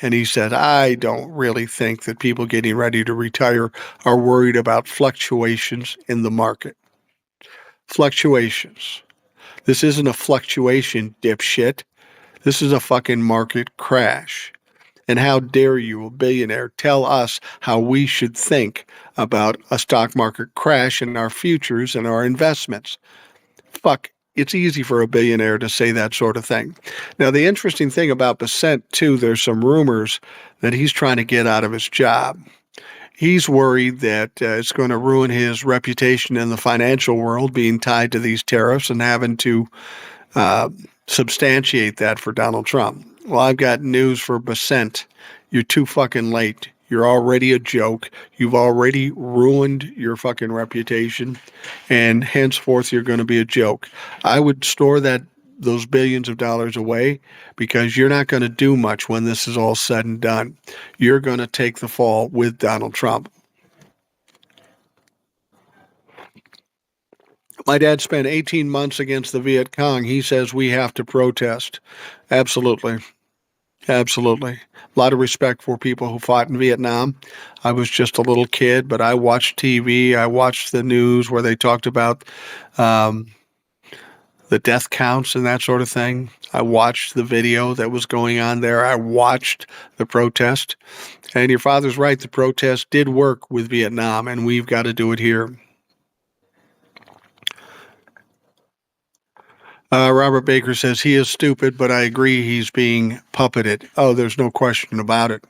And he said, I don't really think that people getting ready to retire are worried about fluctuations in the market. Fluctuations. This isn't a fluctuation, dipshit. This is a fucking market crash. And how dare you, a billionaire, tell us how we should think about a stock market crash in our futures and our investments? Fuck, it's easy for a billionaire to say that sort of thing. Now, the interesting thing about Besant, too, there's some rumors that he's trying to get out of his job. He's worried that it's going to ruin his reputation in the financial world, being tied to these tariffs and having to substantiate that for Donald Trump. Well, I've got news for Besant. You're too fucking late. You're already a joke. You've already ruined your fucking reputation, and henceforth you're going to be a joke. I would store those billions of dollars away because you're not going to do much when this is all said and done. You're going to take the fall with Donald Trump. My dad spent 18 months against the Viet Cong. He says we have to protest. Absolutely. Absolutely. A lot of respect for people who fought in Vietnam. I was just a little kid, but I watched TV. I watched the news where they talked about um, the death counts and that sort of thing. I watched the video that was going on there. I watched the protest. And your father's right. The protest did work with Vietnam, and we've got to do it here. Robert Baker says he is stupid, but I agree he's being puppeted. Oh, there's no question about it.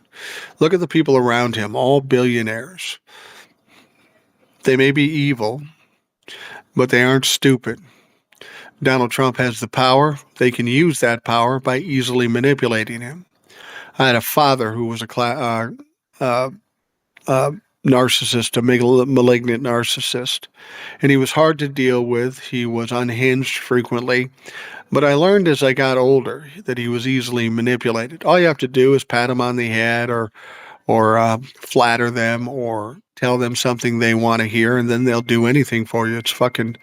Look at the people around him, all billionaires. They may be evil, but they aren't stupid. Donald Trump has the power. They can use that power by easily manipulating him. I had a father who was a uh, uh, narcissist, a malignant narcissist, and he was hard to deal with. He was unhinged frequently. But I learned as I got older that he was easily manipulated. All you have to do is pat him on the head or flatter them or tell them something they want to hear, and then they'll do anything for you. It's fucking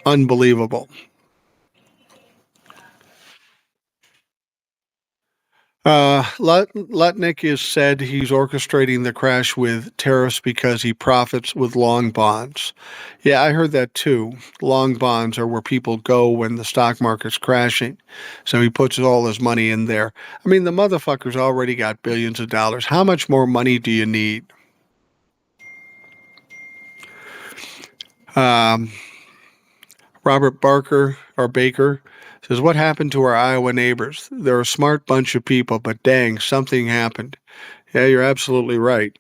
unbelievable. Lutnick is said he's orchestrating the crash with tariffs because he profits with long bonds. Yeah, I heard that too. Long bonds are where people go when the stock market's crashing. So he puts all his money in there. I mean, the motherfucker's already got billions of dollars. How much more money do you need? Um, Robert Barker or Baker says, "What happened to our Iowa neighbors? They're a smart bunch of people, but dang, something happened." Yeah, you're absolutely right.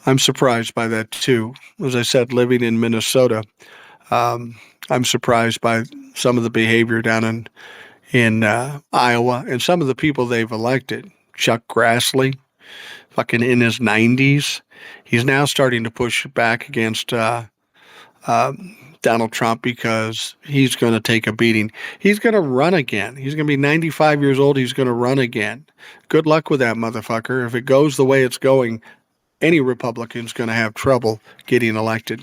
I'm surprised by that too. As I said, living in Minnesota, um, I'm surprised by some of the behavior down in Iowa and some of the people they've elected. Chuck Grassley, fucking in his 90s, he's now starting to push back against uh, Donald Trump because he's going to take a beating. He's going to run again. He's going to be 95 years old. He's going to run again. Good luck with that motherfucker. If it goes the way it's going, any Republican's going to have trouble getting elected.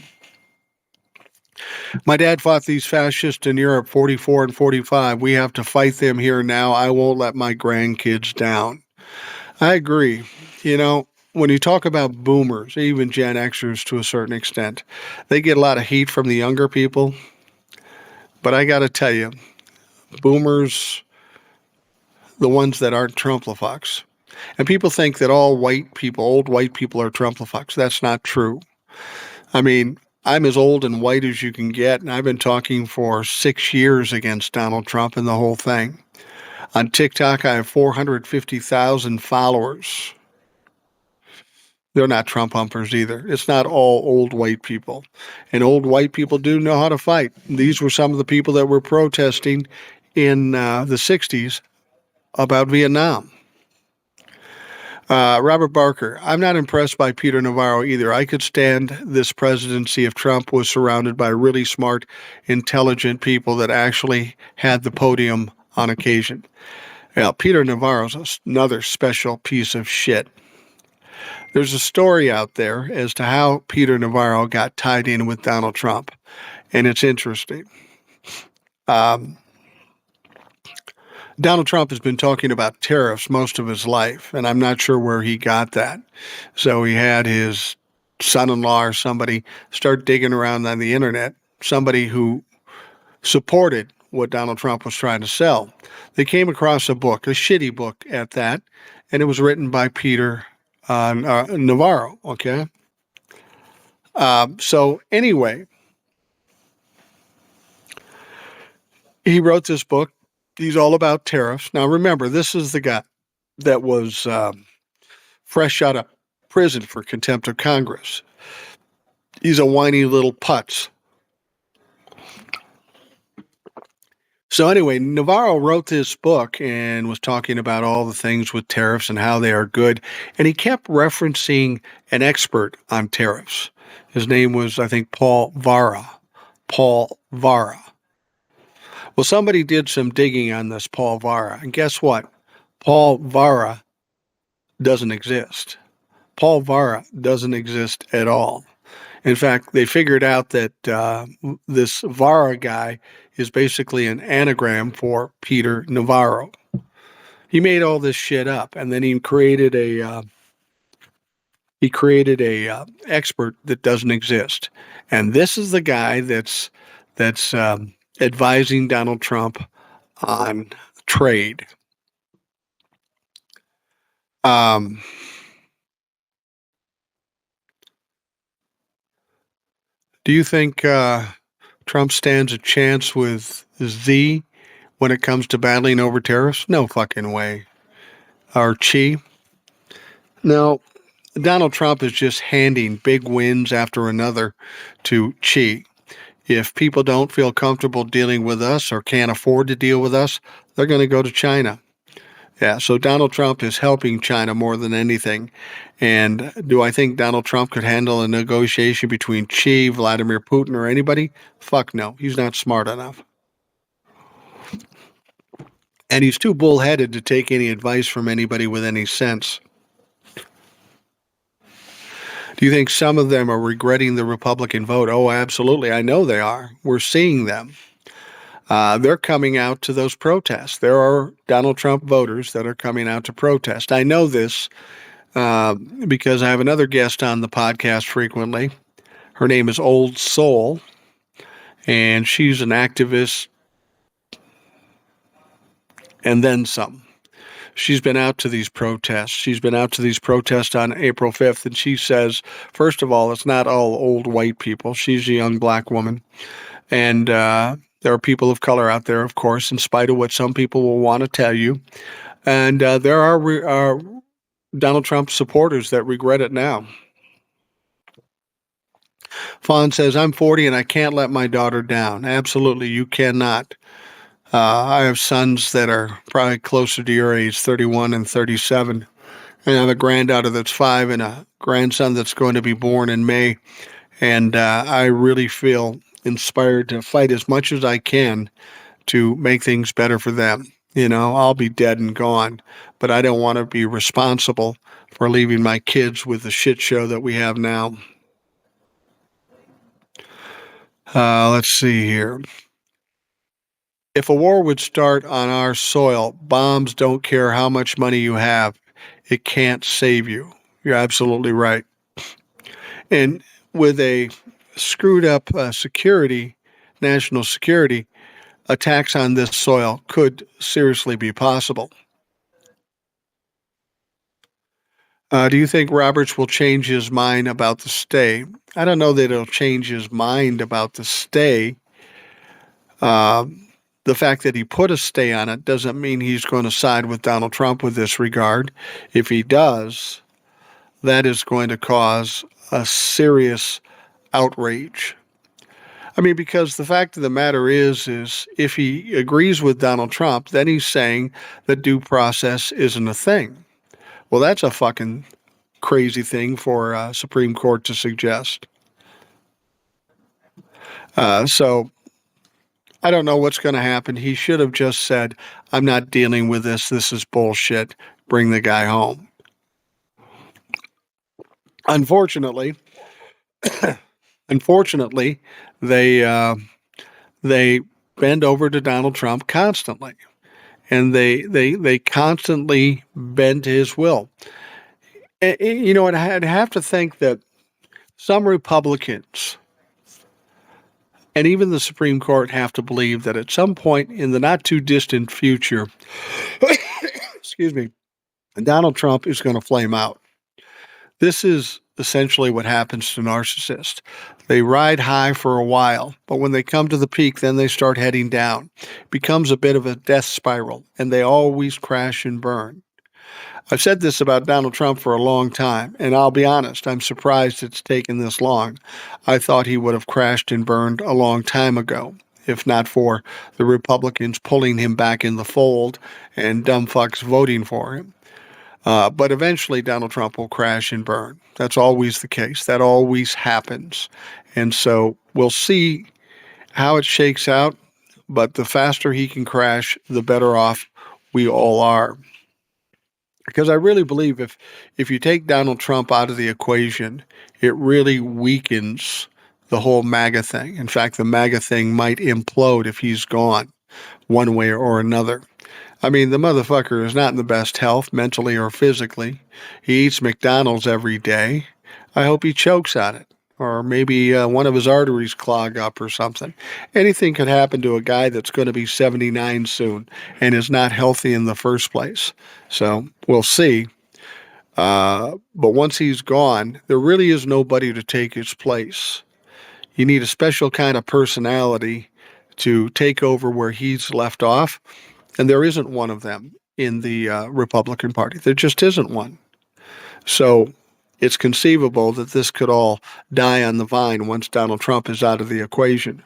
My dad fought these fascists in Europe 44 and 45. We have to fight them here now. I won't let my grandkids down. I agree. You know, when you talk about boomers, even Gen Xers to a certain extent, they get a lot of heat from the younger people. But I got to tell you, boomers, the ones that aren't Trumplafucks, and people think that all white people, old white people, are Trumplafucks. That's not true. I mean, I'm as old and white as you can get, and I've been talking for 6 years against Donald Trump and the whole thing. On TikTok, I have 450,000 followers. They're not Trump humpers either. It's not all old white people. And old white people do know how to fight. These were some of the people that were protesting in the 60s about Vietnam. Robert Barker, I'm not impressed by Peter Navarro either. I could stand this presidency if Trump was surrounded by really smart, intelligent people that actually had the podium on occasion. Well, Peter Navarro's another special piece of shit. There's a story out there as to how Peter Navarro got tied in with Donald Trump, and it's interesting. Um, Donald Trump has been talking about tariffs most of his life, and I'm not sure where he got that. So he had his son-in-law or somebody start digging around on the internet, somebody who supported what Donald Trump was trying to sell. They came across a book, a shitty book at that, and it was written by Peter Navarro, okay? So anyway, he wrote this book. He's all about tariffs. Now remember, this is the guy that was fresh out of prison for contempt of Congress. He's a whiny little putz. So anyway, Navarro wrote this book and was talking about all the things with tariffs and how they are good. And he kept referencing an expert on tariffs. His name was, I think, Paul Vara. Paul Vara. Well, somebody did some digging on this Paul Vara. And guess what? Paul Vara doesn't exist. Paul Vara doesn't exist at all. In fact, they figured out that this Vara guy is basically an anagram for Peter Navarro. He made all this shit up, and then he created a expert that doesn't exist, and this is the guy that's advising Donald Trump on trade. Um, do you think Trump stands a chance with Z when it comes to battling over tariffs? No fucking way. Or Chi? No. Donald Trump is just handing big wins after another to Chi. If people don't feel comfortable dealing with us or can't afford to deal with us, they're going to go to China. Yeah, so Donald Trump is helping China more than anything. And do I think Donald Trump could handle a negotiation between Xi, Vladimir Putin, or anybody? Fuck no. He's not smart enough. And he's too bullheaded to take any advice from anybody with any sense. Do you think some of them are regretting the Republican vote? Oh, absolutely. I know they are. We're seeing them. They're coming out to those protests. There are Donald Trump voters that are coming out to protest. I know this because I have another guest on the podcast frequently. Her name is Old Soul, and she's an activist and then some. She's been out to these protests. She's been out to these protests on April 5th, and she says, first of all, it's not all old white people. She's a young black woman. And there are people of color out there, of course, in spite of what some people will want to tell you. And there are Donald Trump supporters that regret it now. Fawn says, I'm 40 and I can't let my daughter down. Absolutely, you cannot. I have sons that are probably closer to your age, 31 and 37. And I have a granddaughter that's 5 and a grandson that's going to be born in May. And I really feel inspired to fight as much as I can to make things better for them. You know, I'll be dead and gone, but I don't want to be responsible for leaving my kids with the shit show that we have now. Let's see here. If a war would start on our soil, bombs don't care how much money you have. It can't save you. You're absolutely right. And with a screwed up national security, attacks on this soil could seriously be possible. Do you think Roberts will change his mind about the stay? I don't know that he'll change his mind about the stay. The fact that he put a stay on it doesn't mean he's going to side with Donald Trump with this regard. If he does, that is going to cause a serious outrage. I mean, because the fact of the matter is if he agrees with Donald Trump, then he's saying that due process isn't a thing. Well, that's a fucking crazy thing for a Supreme Court to suggest. So I don't know what's going to happen. He should have just said, I'm not dealing with this. This is bullshit. Bring the guy home. Unfortunately, they bend over to Donald Trump constantly, and they constantly bend his will. And, you know, and I'd have to think that some Republicans and even the Supreme Court have to believe that at some point in the not too distant future, excuse me, Donald Trump is going to flame out. This is essentially what happens to narcissists. They ride high for a while, but when they come to the peak, then they start heading down. It becomes a bit of a death spiral, and they always crash and burn. I've said this about Donald Trump for a long time, and I'll be honest, I'm surprised it's taken this long. I thought he would have crashed and burned a long time ago, if not for the Republicans pulling him back in the fold and dumb fucks voting for him. But eventually Donald Trump will crash and burn. That's always the case. That always happens. And so we'll see how it shakes out, but the faster he can crash, the better off we all are. Because I really believe if you take Donald Trump out of the equation, it really weakens the whole MAGA thing. In fact, the MAGA thing might implode if he's gone one way or another. I mean, the motherfucker is not in the best health, mentally or physically. He eats McDonald's every day. I hope he chokes on it. Or maybe one of his arteries clog up or something. Anything could happen to a guy that's going to be 79 soon and is not healthy in the first place. So we'll see. But once he's gone, there really is nobody to take his place. You need a special kind of personality to take over where he's left off. And there isn't one of them in the Republican Party. There just isn't one. So it's conceivable that this could all die on the vine once Donald Trump is out of the equation.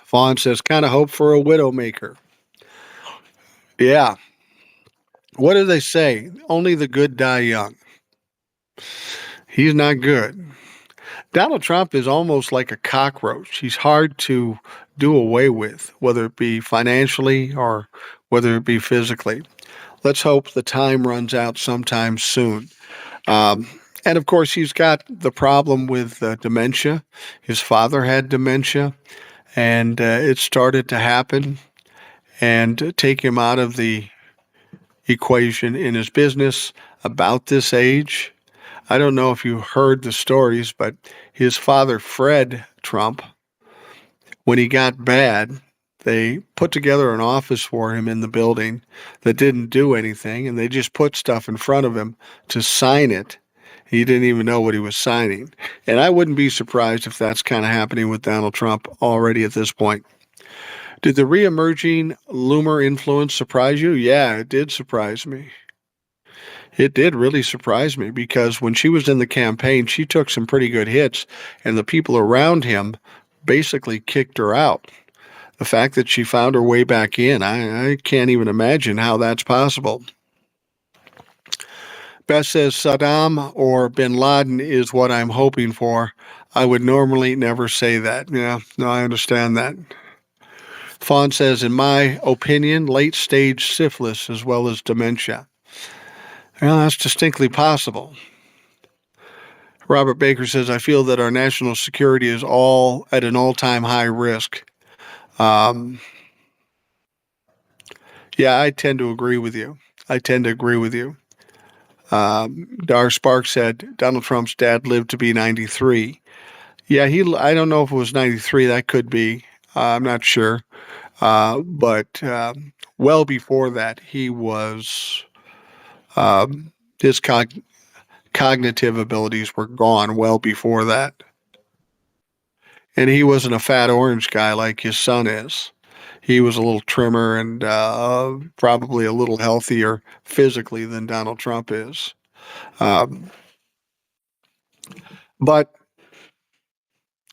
Vaughn says, kind of hope for a widowmaker. Yeah. What do they say? Only the good die young. He's not good. Donald Trump is almost like a cockroach. He's hard to do away with, whether it be financially or whether it be physically. Let's hope the time runs out sometime soon. And of course, he's got the problem with dementia. His father had dementia, and it started to happen and take him out of the equation in his business about this age. I don't know if you heard the stories, but his father, Fred Trump, when he got bad, they put together an office for him in the building that didn't do anything, and they just put stuff in front of him to sign it. He didn't even know what he was signing. And I wouldn't be surprised if that's kind of happening with Donald Trump already at this point. Did the reemerging Loomer influence surprise you? Yeah, it did surprise me. It did really surprise me because when she was in the campaign, she took some pretty good hits, and the people around him basically kicked her out. The fact that she found her way back in, I can't even imagine how that's possible. Beth says Saddam or bin Laden is what I'm hoping for. I would normally never say that. Yeah, no, I understand that. Fawn says, in my opinion, late stage syphilis as well as dementia. Well, that's distinctly possible. Robert Baker says, I feel that our national security is all at an all-time high risk. Yeah, I tend to agree with you. Dar Sparks said Donald Trump's dad lived to be 93. Yeah, I don't know if it was 93. That could be. I'm not sure. But well before that, he was his cognitive abilities were gone well before that. And he wasn't a fat orange guy like his son is. He was a little trimmer and probably a little healthier physically than Donald Trump is. But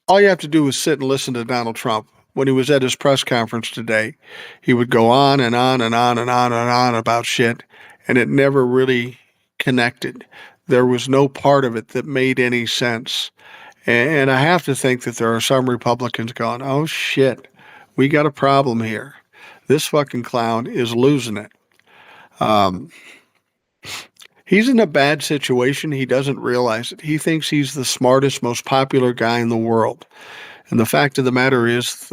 all you have to do is sit and listen to Donald Trump. When he was at his press conference today, he would go on and on and on and on and on about shit, and it never really connected. There was no part of it that made any sense. And I have to think that there are some Republicans going, oh shit, we got a problem here. This fucking clown is losing it. He's in a bad situation. He doesn't realize it. He thinks he's the smartest, most popular guy in the world. And the fact of the matter is,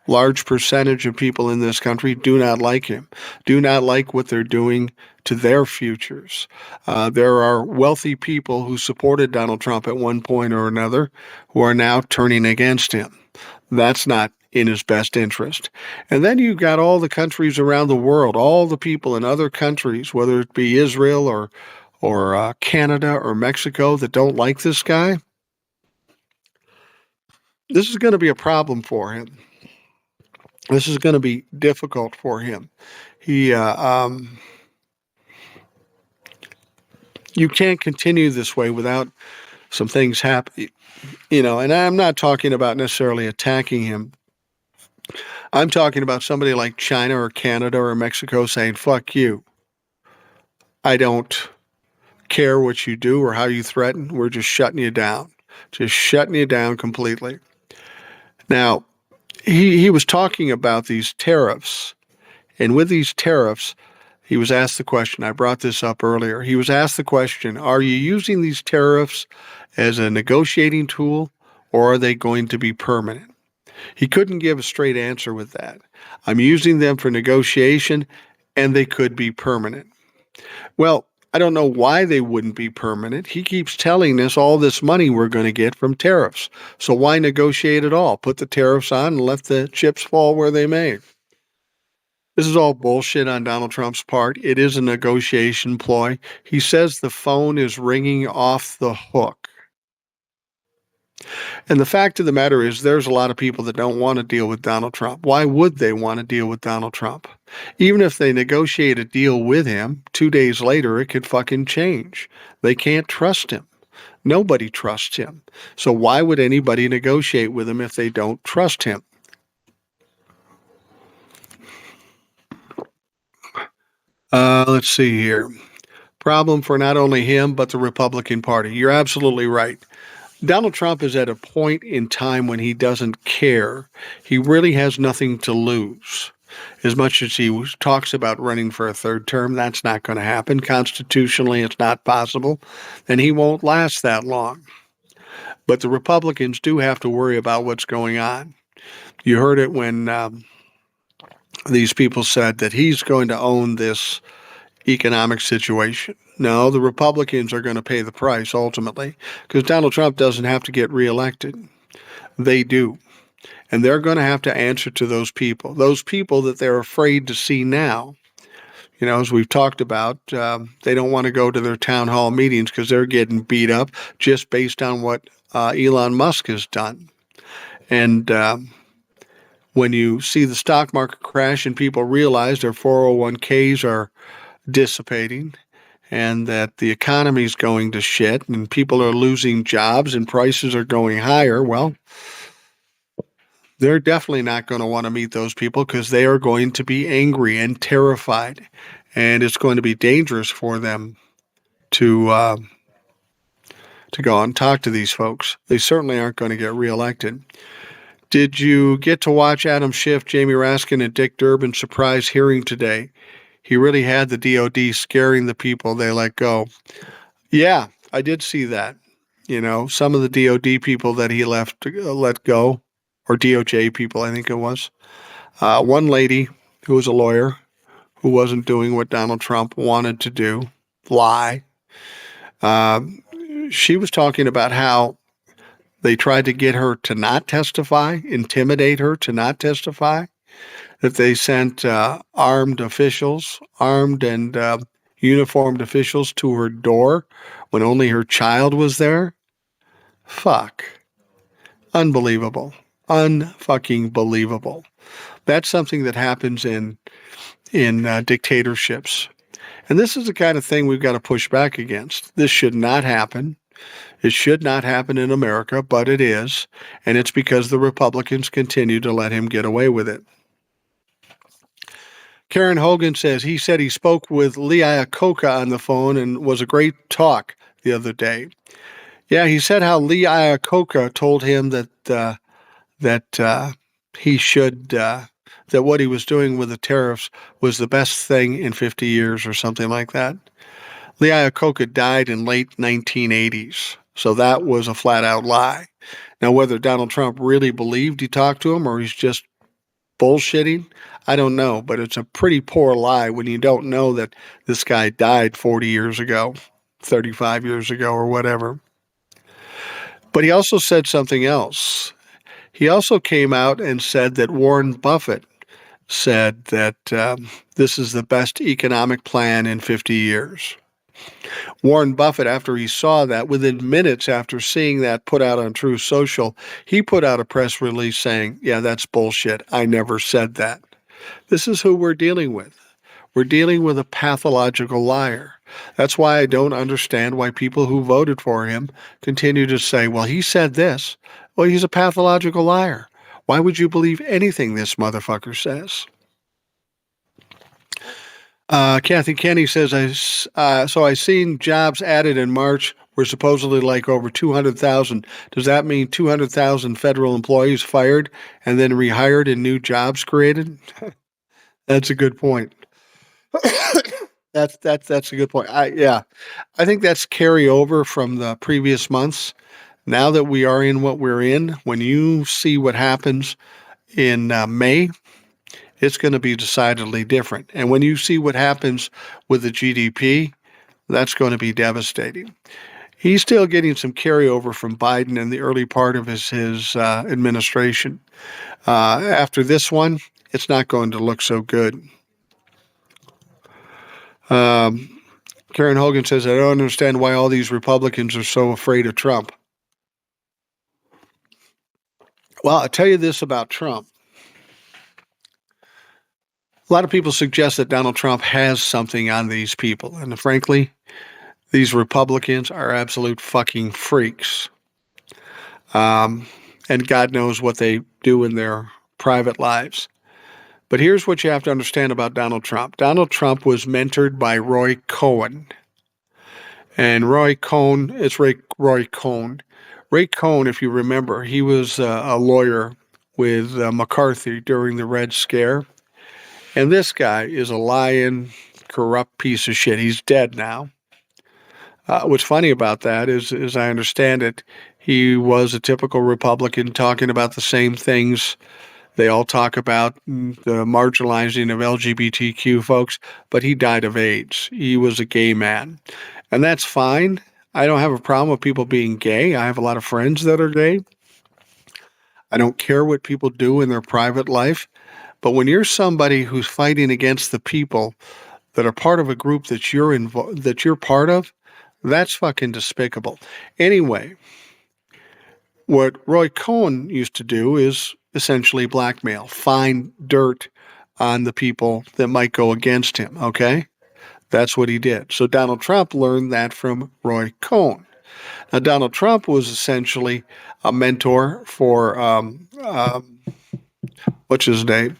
large percentage of people in this country do not like him, do not like what they're doing to their futures. There are wealthy people who supported Donald Trump at one point or another who are now turning against him. That's not in his best interest. And then you've got all the countries around the world, all the people in other countries, whether it be Israel or Canada or Mexico, that don't like this guy. This is going to be a problem for him. This is going to be difficult for him. You can't continue this way without some things happening, and I'm not talking about necessarily attacking him. I'm talking about somebody like China or Canada or Mexico saying, fuck you. I don't care what you do or how you threaten. We're just shutting you down. Just shutting you down completely. Now, he was talking about these tariffs. And with these tariffs, He was asked the question, I brought this up earlier. He was asked the question, are you using these tariffs as a negotiating tool or are they going to be permanent? He couldn't give a straight answer with that. I'm using them for negotiation and they could be permanent. Well, I don't know why they wouldn't be permanent. He keeps telling us all this money we're going to get from tariffs. So why negotiate at all? Put the tariffs on and let the chips fall where they may. This is all bullshit on Donald Trump's part. It is a negotiation ploy. He says the phone is ringing off the hook. And the fact of the matter is, there's a lot of people that don't want to deal with Donald Trump. Why would they want to deal with Donald Trump? Even if they negotiate a deal with him, 2 days later, it could fucking change. They can't trust him. Nobody trusts him. So why would anybody negotiate with him if they don't trust him? Let's see here. Problem for not only him, but the Republican Party. You're absolutely right. Donald Trump is at a point in time when he doesn't care. He really has nothing to lose. As much as he talks about running for a third term, that's not going to happen. Constitutionally, it's not possible, and he won't last that long. But the Republicans do have to worry about what's going on. You heard it when these people said that he's going to own this economic situation. No, the Republicans are going to pay the price ultimately because Donald Trump doesn't have to get reelected. They do. And they're going to have to answer to those people that they're afraid to see now. You know, as we've talked about, they don't want to go to their town hall meetings because they're getting beat up just based on what Elon Musk has done. And when you see the stock market crash and people realize their 401ks are dissipating and that the economy is going to shit and people are losing jobs and prices are going higher, well, they're definitely not going to want to meet those people because they are going to be angry and terrified, and it's going to be dangerous for them to go and talk to these folks. They certainly aren't going to get reelected. Did you get to watch Adam Schiff, Jamie Raskin, and Dick Durbin's surprise hearing today? He really had the DOD scaring the people they let go. Yeah, I did see that. You know, some of the DOD people that he let go, or DOJ people, I think it was. One lady who was a lawyer who wasn't doing what Donald Trump wanted to do, lie. She was talking about how they tried to get her to not testify, intimidate her to not testify, that they sent armed and uniformed officials to her door when only her child was there. Fuck. Unbelievable. Unfucking believable. That's something that happens in dictatorships. And this is the kind of thing we've got to push back against. This should not happen. It should not happen in America, but it is. And it's because the Republicans continue to let him get away with it. Karen Hogan says he said he spoke with Lee Iacocca on the phone and was a great talk the other day. Yeah, he said how Lee Iacocca told him that he should that what he was doing with the tariffs was the best thing in 50 years or something like that. Lee Iacocca died in late 1980s, so that was a flat-out lie. Now, whether Donald Trump really believed he talked to him or he's just bullshitting, I don't know, but it's a pretty poor lie when you don't know that this guy died 40 years ago, 35 years ago, or whatever. But he also said something else. He also came out and said that Warren Buffett said that this is the best economic plan in 50 years. Warren Buffett, after he saw that, within minutes after seeing that put out on Truth Social, he put out a press release saying, yeah, that's bullshit. I never said that. This is who we're dealing with. We're dealing with a pathological liar. That's why I don't understand why people who voted for him continue to say, well, he said this. Well, he's a pathological liar. Why would you believe anything this motherfucker says? Kathy Kenny says, so I seen jobs added in March were supposedly like over 200,000. Does that mean 200,000 federal employees fired and then rehired and new jobs created? That's a good point. That's a good point. Yeah, I think that's carryover from the previous months. Now that we are in what we're in, when you see what happens in May, it's going to be decidedly different. And when you see what happens with the GDP, that's going to be devastating. He's still getting some carryover from Biden in the early part of his administration. After this one, it's not going to look so good. Um, Karen Hogan says, I don't understand why all these Republicans are so afraid of Trump. Well, I'll tell you this about Trump. A lot of people suggest that Donald Trump has something on these people. And frankly, these Republicans are absolute fucking freaks. And God knows what they do in their private lives. But here's what you have to understand about Donald Trump. Donald Trump was mentored by Roy Cohn. And Roy Cohn, it's Roy Cohn. Ray Cohn, if you remember, he was a lawyer with McCarthy during the Red Scare. And this guy is a lying, corrupt piece of shit. He's dead now. What's funny about that is, as I understand it, he was a typical Republican talking about the same things they all talk about, the marginalizing of LGBTQ folks, but he died of AIDS. He was a gay man. And that's fine. I don't have a problem with people being gay. I have a lot of friends that are gay. I don't care what people do in their private life. But when you're somebody who's fighting against the people that are part of a group that you're part of, that's fucking despicable. Anyway, what Roy Cohn used to do is essentially blackmail, find dirt on the people that might go against him, okay? That's what he did. So Donald Trump learned that from Roy Cohn. Now, Donald Trump was essentially a mentor for, what's his name?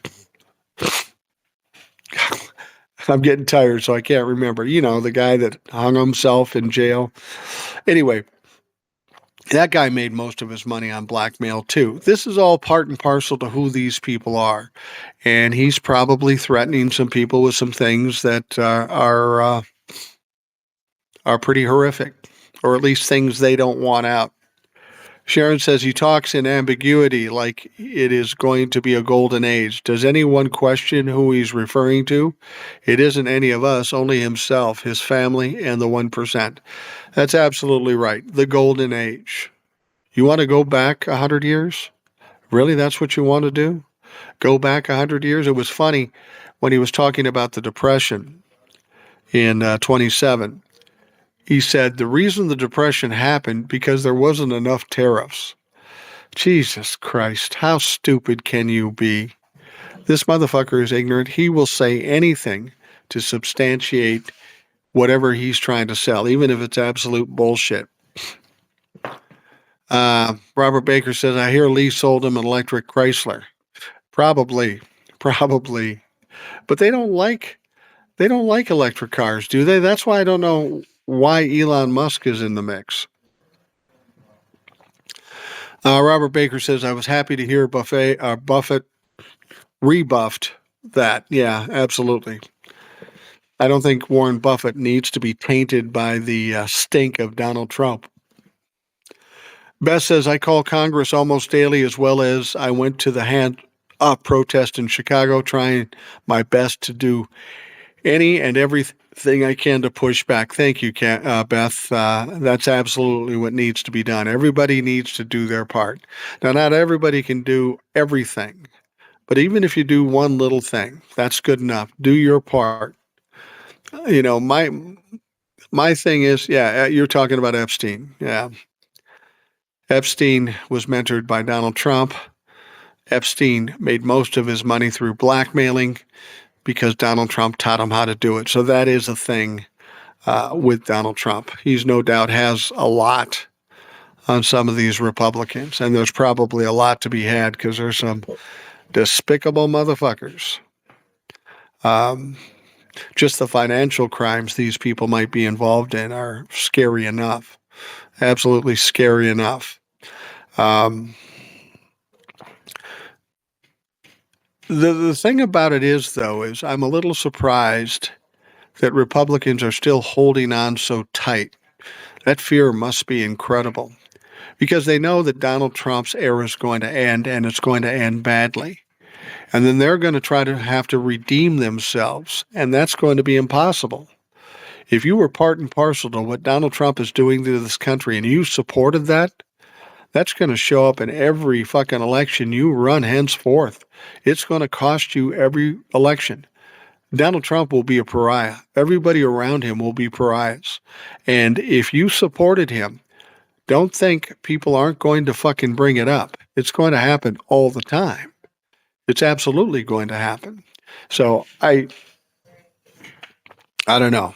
I'm getting tired, so I can't remember. You know, the guy that hung himself in jail. Anyway, that guy made most of his money on blackmail too. This is all part and parcel to who these people are. And he's probably threatening some people with some things that are pretty horrific, or at least things they don't want out. Sharon says he talks in ambiguity like it is going to be a golden age. Does anyone question who he's referring to? It isn't any of us, only himself, his family, and the 1%. That's absolutely right. The golden age. You want to go back 100 years? Really, that's what you want to do? Go back 100 years? It was funny when he was talking about the Depression in 27. He said the reason the Depression happened because there wasn't enough tariffs. Jesus Christ, how stupid can you be? This motherfucker is ignorant. He will say anything to substantiate whatever he's trying to sell, even if it's absolute bullshit. Robert Baker says, I hear Lee sold him an electric Chrysler. Probably. But they don't like electric cars, do they? That's why I don't know why Elon Musk is in the mix. Robert Baker says, I was happy to hear Buffett rebuffed that. Yeah, absolutely. I don't think Warren Buffett needs to be tainted by the stink of Donald Trump. Beth says, I call Congress almost daily, as well as I went to the hand-up protest in Chicago, trying my best to do any and everything I can to push back. Thank you, Beth. That's absolutely what needs to be done. Everybody needs to do their part. Now, not everybody can do everything, but even if you do one little thing, that's good enough. Do your part. You know, my thing is, yeah, you're talking about Epstein. Yeah. Epstein was mentored by Donald Trump. Epstein made most of his money through blackmailing because Donald Trump taught him how to do it. So that is a thing with Donald Trump. He's no doubt has a lot on some of these Republicans, and there's probably a lot to be had because there's some despicable motherfuckers. Just the financial crimes these people might be involved in are scary enough. Absolutely scary enough. The thing about it is, though, is I'm a little surprised that Republicans are still holding on so tight. That fear must be incredible because they know that Donald Trump's era is going to end and it's going to end badly. And then they're going to try to have to redeem themselves, and that's going to be impossible. If you were part and parcel to what Donald Trump is doing to this country and you supported that, that's going to show up in every fucking election you run henceforth. It's going to cost you every election. Donald Trump will be a pariah. Everybody around him will be pariahs. And if you supported him, don't think people aren't going to fucking bring it up. It's going to happen all the time. It's absolutely going to happen. So I don't know.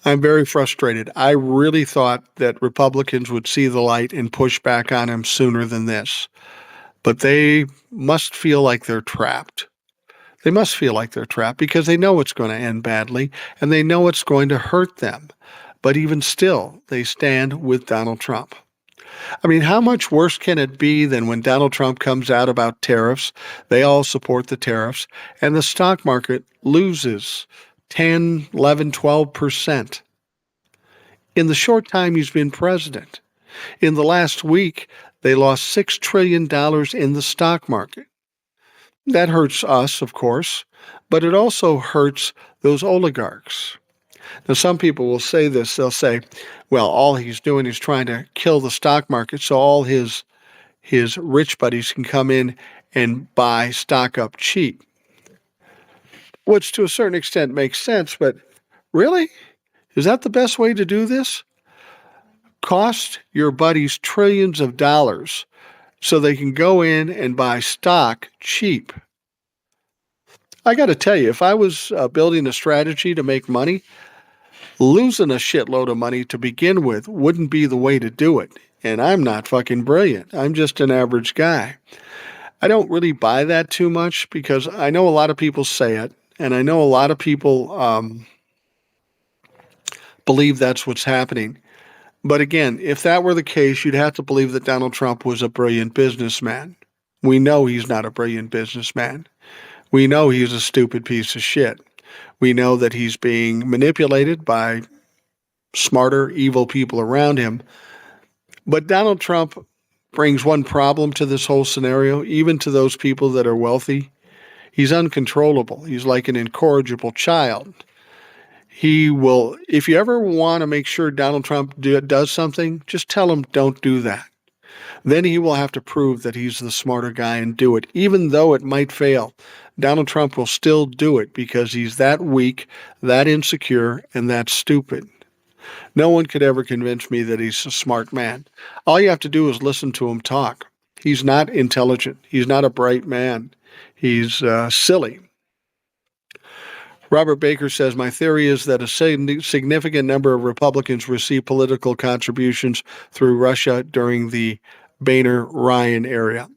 I'm very frustrated. I really thought that Republicans would see the light and push back on him sooner than this. But they must feel like they're trapped. They must feel like they're trapped because they know it's going to end badly and they know it's going to hurt them. But even still, they stand with Donald Trump. I mean, how much worse can it be than when Donald Trump comes out about tariffs? They all support the tariffs, and the stock market loses 10, 11, 12% in the short time he's been president. In the last week, they lost $6 trillion in the stock market. That hurts us, of course, but it also hurts those oligarchs. Now, some people will say this. They'll say, well, all he's doing is trying to kill the stock market so all his rich buddies can come in and buy stock up cheap, which to a certain extent makes sense. But really? Is that the best way to do this? Cost your buddies trillions of dollars so they can go in and buy stock cheap. I got to tell you, if I was building a strategy to make money, losing a shitload of money to begin with wouldn't be the way to do it. And I'm not fucking brilliant. I'm just an average guy. I don't really buy that too much because I know a lot of people say it, and I know a lot of people believe that's what's happening. But again, if that were the case, you'd have to believe that Donald Trump was a brilliant businessman. We know he's not a brilliant businessman. We know he's a stupid piece of shit. We know that he's being manipulated by smarter, evil people around him. But Donald Trump brings one problem to this whole scenario, even to those people that are wealthy. He's uncontrollable. He's like an incorrigible child. He will, if you ever want to make sure Donald Trump does something, just tell him don't do that. Then he will have to prove that he's the smarter guy and do it. Even though it might fail, Donald Trump will still do it because he's that weak, that insecure, and that stupid. No one could ever convince me that he's a smart man. All you have to do is listen to him talk. He's not intelligent. He's not a bright man. He's silly. Robert Baker says, my theory is that a significant number of Republicans received political contributions through Russia during the Boehner-Ryan era.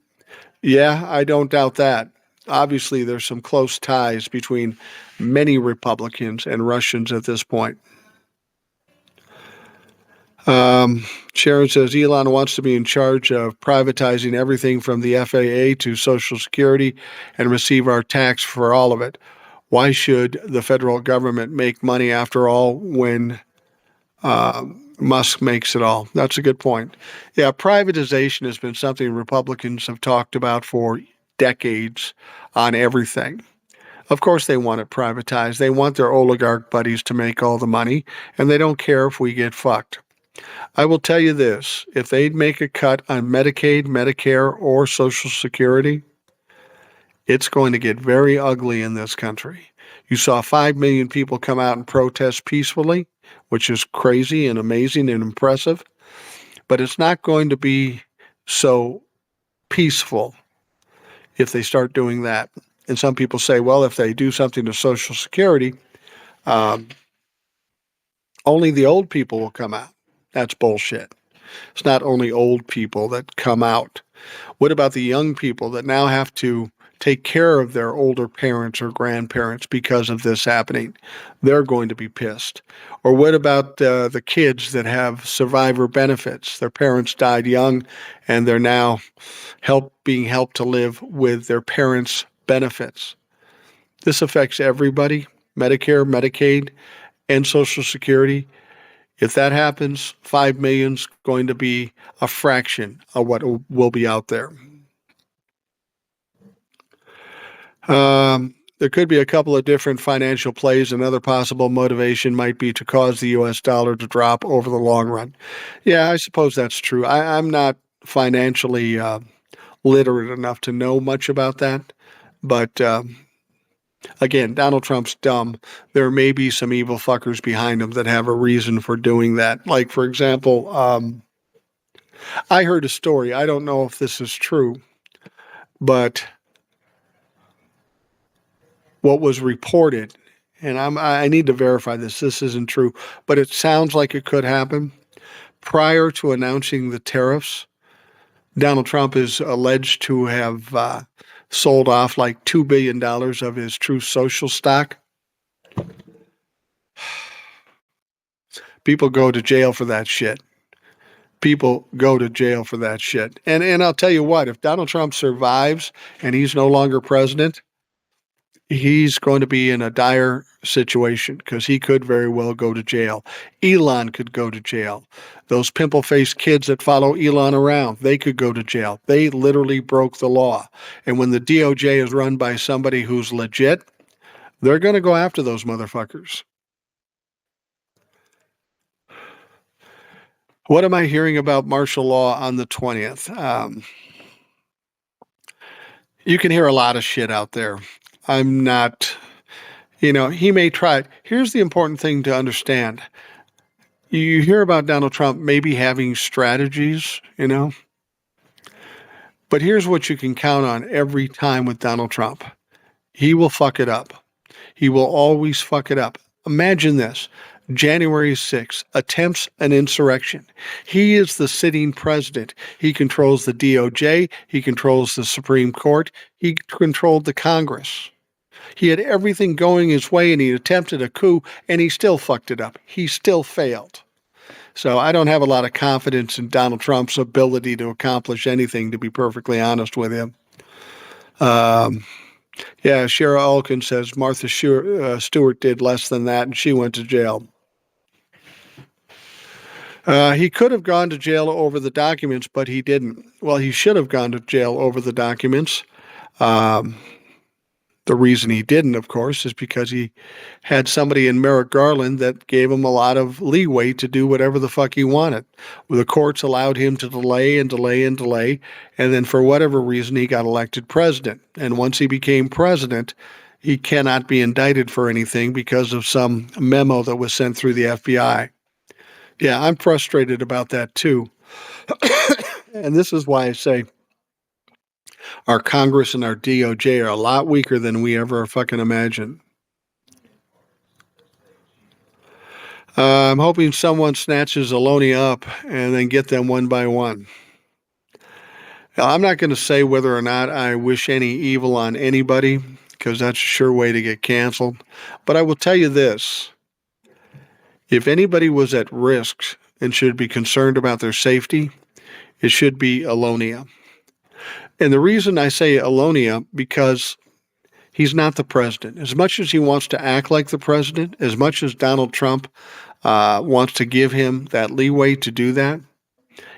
Yeah, I don't doubt that. Obviously, there's some close ties between many Republicans and Russians at this point. Sharon says, Elon wants to be in charge of privatizing everything from the FAA to Social Security and receive our tax for all of it. Why should the federal government make money after all when Musk makes it all? That's a good point. Yeah, privatization has been something Republicans have talked about for decades on everything. Of course they want it privatized. They want their oligarch buddies to make all the money, and they don't care if we get fucked. I will tell you this, if they'd make a cut on Medicaid, Medicare, or Social Security, it's going to get very ugly in this country. You saw 5 million people come out and protest peacefully, which is crazy and amazing and impressive. But it's not going to be so peaceful if they start doing that. And some people say, well, if they do something to Social Security, only the old people will come out. That's bullshit. It's not only old people that come out. What about the young people that now have to take care of their older parents or grandparents because of this happening? They're going to be pissed. Or what about the kids that have survivor benefits? Their parents died young and they're now being helped to live with their parents' benefits. This affects everybody. Medicare, Medicaid, and Social Security. If that happens, 5 million's going to be a fraction of what will be out there. There could be a couple of different financial plays. Another possible motivation might be to cause the US dollar to drop over the long run. Yeah, I suppose that's true. I'm not financially literate enough to know much about that. But again, Donald Trump's dumb. There may be some evil fuckers behind him that have a reason for doing that. Like, for example, I heard a story. I don't know if this is true, but what was reported, and I need to verify this. This isn't true, but it sounds like it could happen. Prior to announcing the tariffs, Donald Trump is alleged to have sold off like $2 billion of his Truth Social stock. People go to jail for that shit. People go to jail for that shit. And I'll tell you what, if Donald Trump survives and he's no longer president, he's going to be in a dire situation because he could very well go to jail. Elon could go to jail. Those pimple-faced kids that follow Elon around, they could go to jail. They literally broke the law. And when the DOJ is run by somebody who's legit, they're going to go after those motherfuckers. What am I hearing about martial law on the 20th? You can hear a lot of shit out there. I'm not, he may try it. Here's the important thing to understand. You hear about Donald Trump maybe having strategies, but here's what you can count on every time with Donald Trump. He will fuck it up. He will always fuck it up. Imagine this. January 6th, attempts an insurrection. He is the sitting president. He controls the DOJ. He controls the Supreme Court. He controlled the Congress. He had everything going his way, and he attempted a coup, and he still fucked it up. He still failed. So I don't have a lot of confidence in Donald Trump's ability to accomplish anything, to be perfectly honest with him. Yeah, Shara Alkin says Martha Stewart did less than that, and she went to jail. He could have gone to jail over the documents, but he didn't. Well, he should have gone to jail over the documents. The reason he didn't, of course, is because he had somebody in Merrick Garland that gave him a lot of leeway to do whatever the fuck he wanted. The courts allowed him to delay and delay and delay, and then for whatever reason, he got elected president. And once he became president, he cannot be indicted for anything because of some memo that was sent through the FBI. Yeah, I'm frustrated about that too. And this is why I say our Congress and our DOJ are a lot weaker than we ever fucking imagined. I'm hoping someone snatches Alonia up and then get them one by one. Now, I'm not going to say whether or not I wish any evil on anybody, because that's a sure way to get canceled. But I will tell you this. If anybody was at risk and should be concerned about their safety, it should be Alonia. And the reason I say Alonia, because he's not the president. As much as he wants to act like the president, as much as Donald Trump wants to give him that leeway to do that,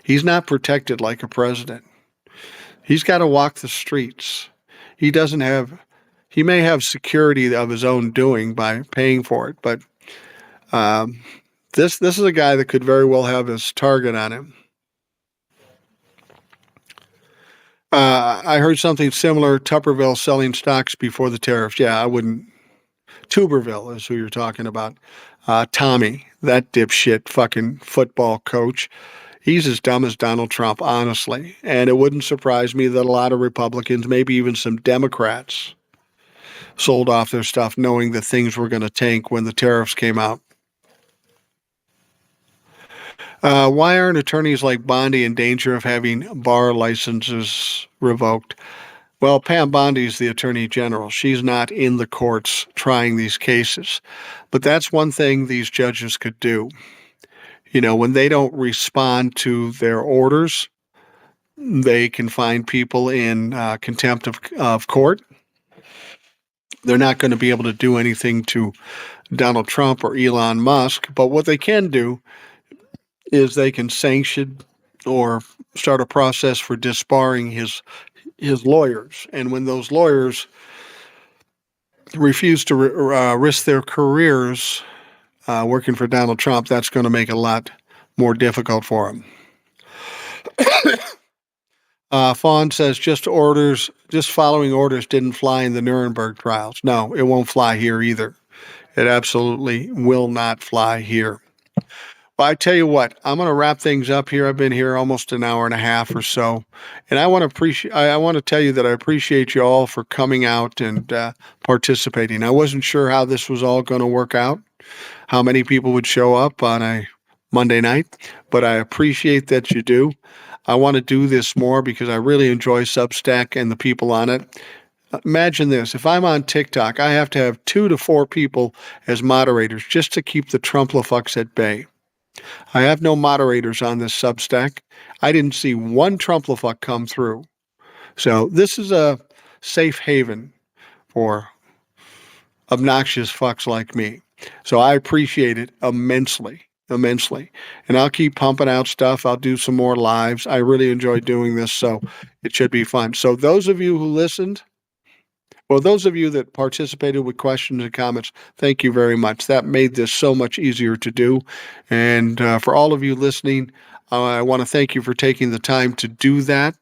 he's not protected like a president. He's got to walk the streets. He may have security of his own doing by paying for it, but this is a guy that could very well have his target on him. I heard something similar, Tupperville selling stocks before the tariffs. Yeah, I wouldn't. Tuberville is who you're talking about. Tommy, that dipshit fucking football coach. He's as dumb as Donald Trump, honestly. And it wouldn't surprise me that a lot of Republicans, maybe even some Democrats, sold off their stuff knowing that things were going to tank when the tariffs came out. Why aren't attorneys like Bondi in danger of having bar licenses revoked? Well, Pam Bondi's the Attorney General. She's not in the courts trying these cases. But that's one thing these judges could do. When they don't respond to their orders, they can find people in contempt of court. They're not going to be able to do anything to Donald Trump or Elon Musk, but what they can do is they can sanction or start a process for disbarring his lawyers. And when those lawyers refuse to risk their careers working for Donald Trump, that's going to make it a lot more difficult for him. Fawn says just following orders didn't fly in the Nuremberg trials. No, it won't fly here either. It absolutely will not fly here. But I tell you what, I'm going to wrap things up here. I've been here almost an hour and a half or so, and I want to tell you that I appreciate you all for coming out and participating. I wasn't sure how this was all going to work out, how many people would show up on a Monday night, but I appreciate that you do. I want to do this more because I really enjoy Substack and the people on it. Imagine this. If I'm on TikTok, I have to have 2 to 4 people as moderators just to keep the Trumplafucks at bay. I have no moderators on this Substack. I didn't see one Trumplafuck come through. So this is a safe haven for obnoxious fucks like me. So I appreciate it immensely. And I'll keep pumping out stuff. I'll do some more lives. I really enjoy doing this, so it should be fun. So those of you who listened, well, those of you that participated with questions and comments, thank you very much. That made this so much easier to do. And for all of you listening, I want to thank you for taking the time to do that.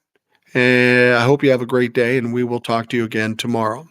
And I hope you have a great day, and we will talk to you again tomorrow.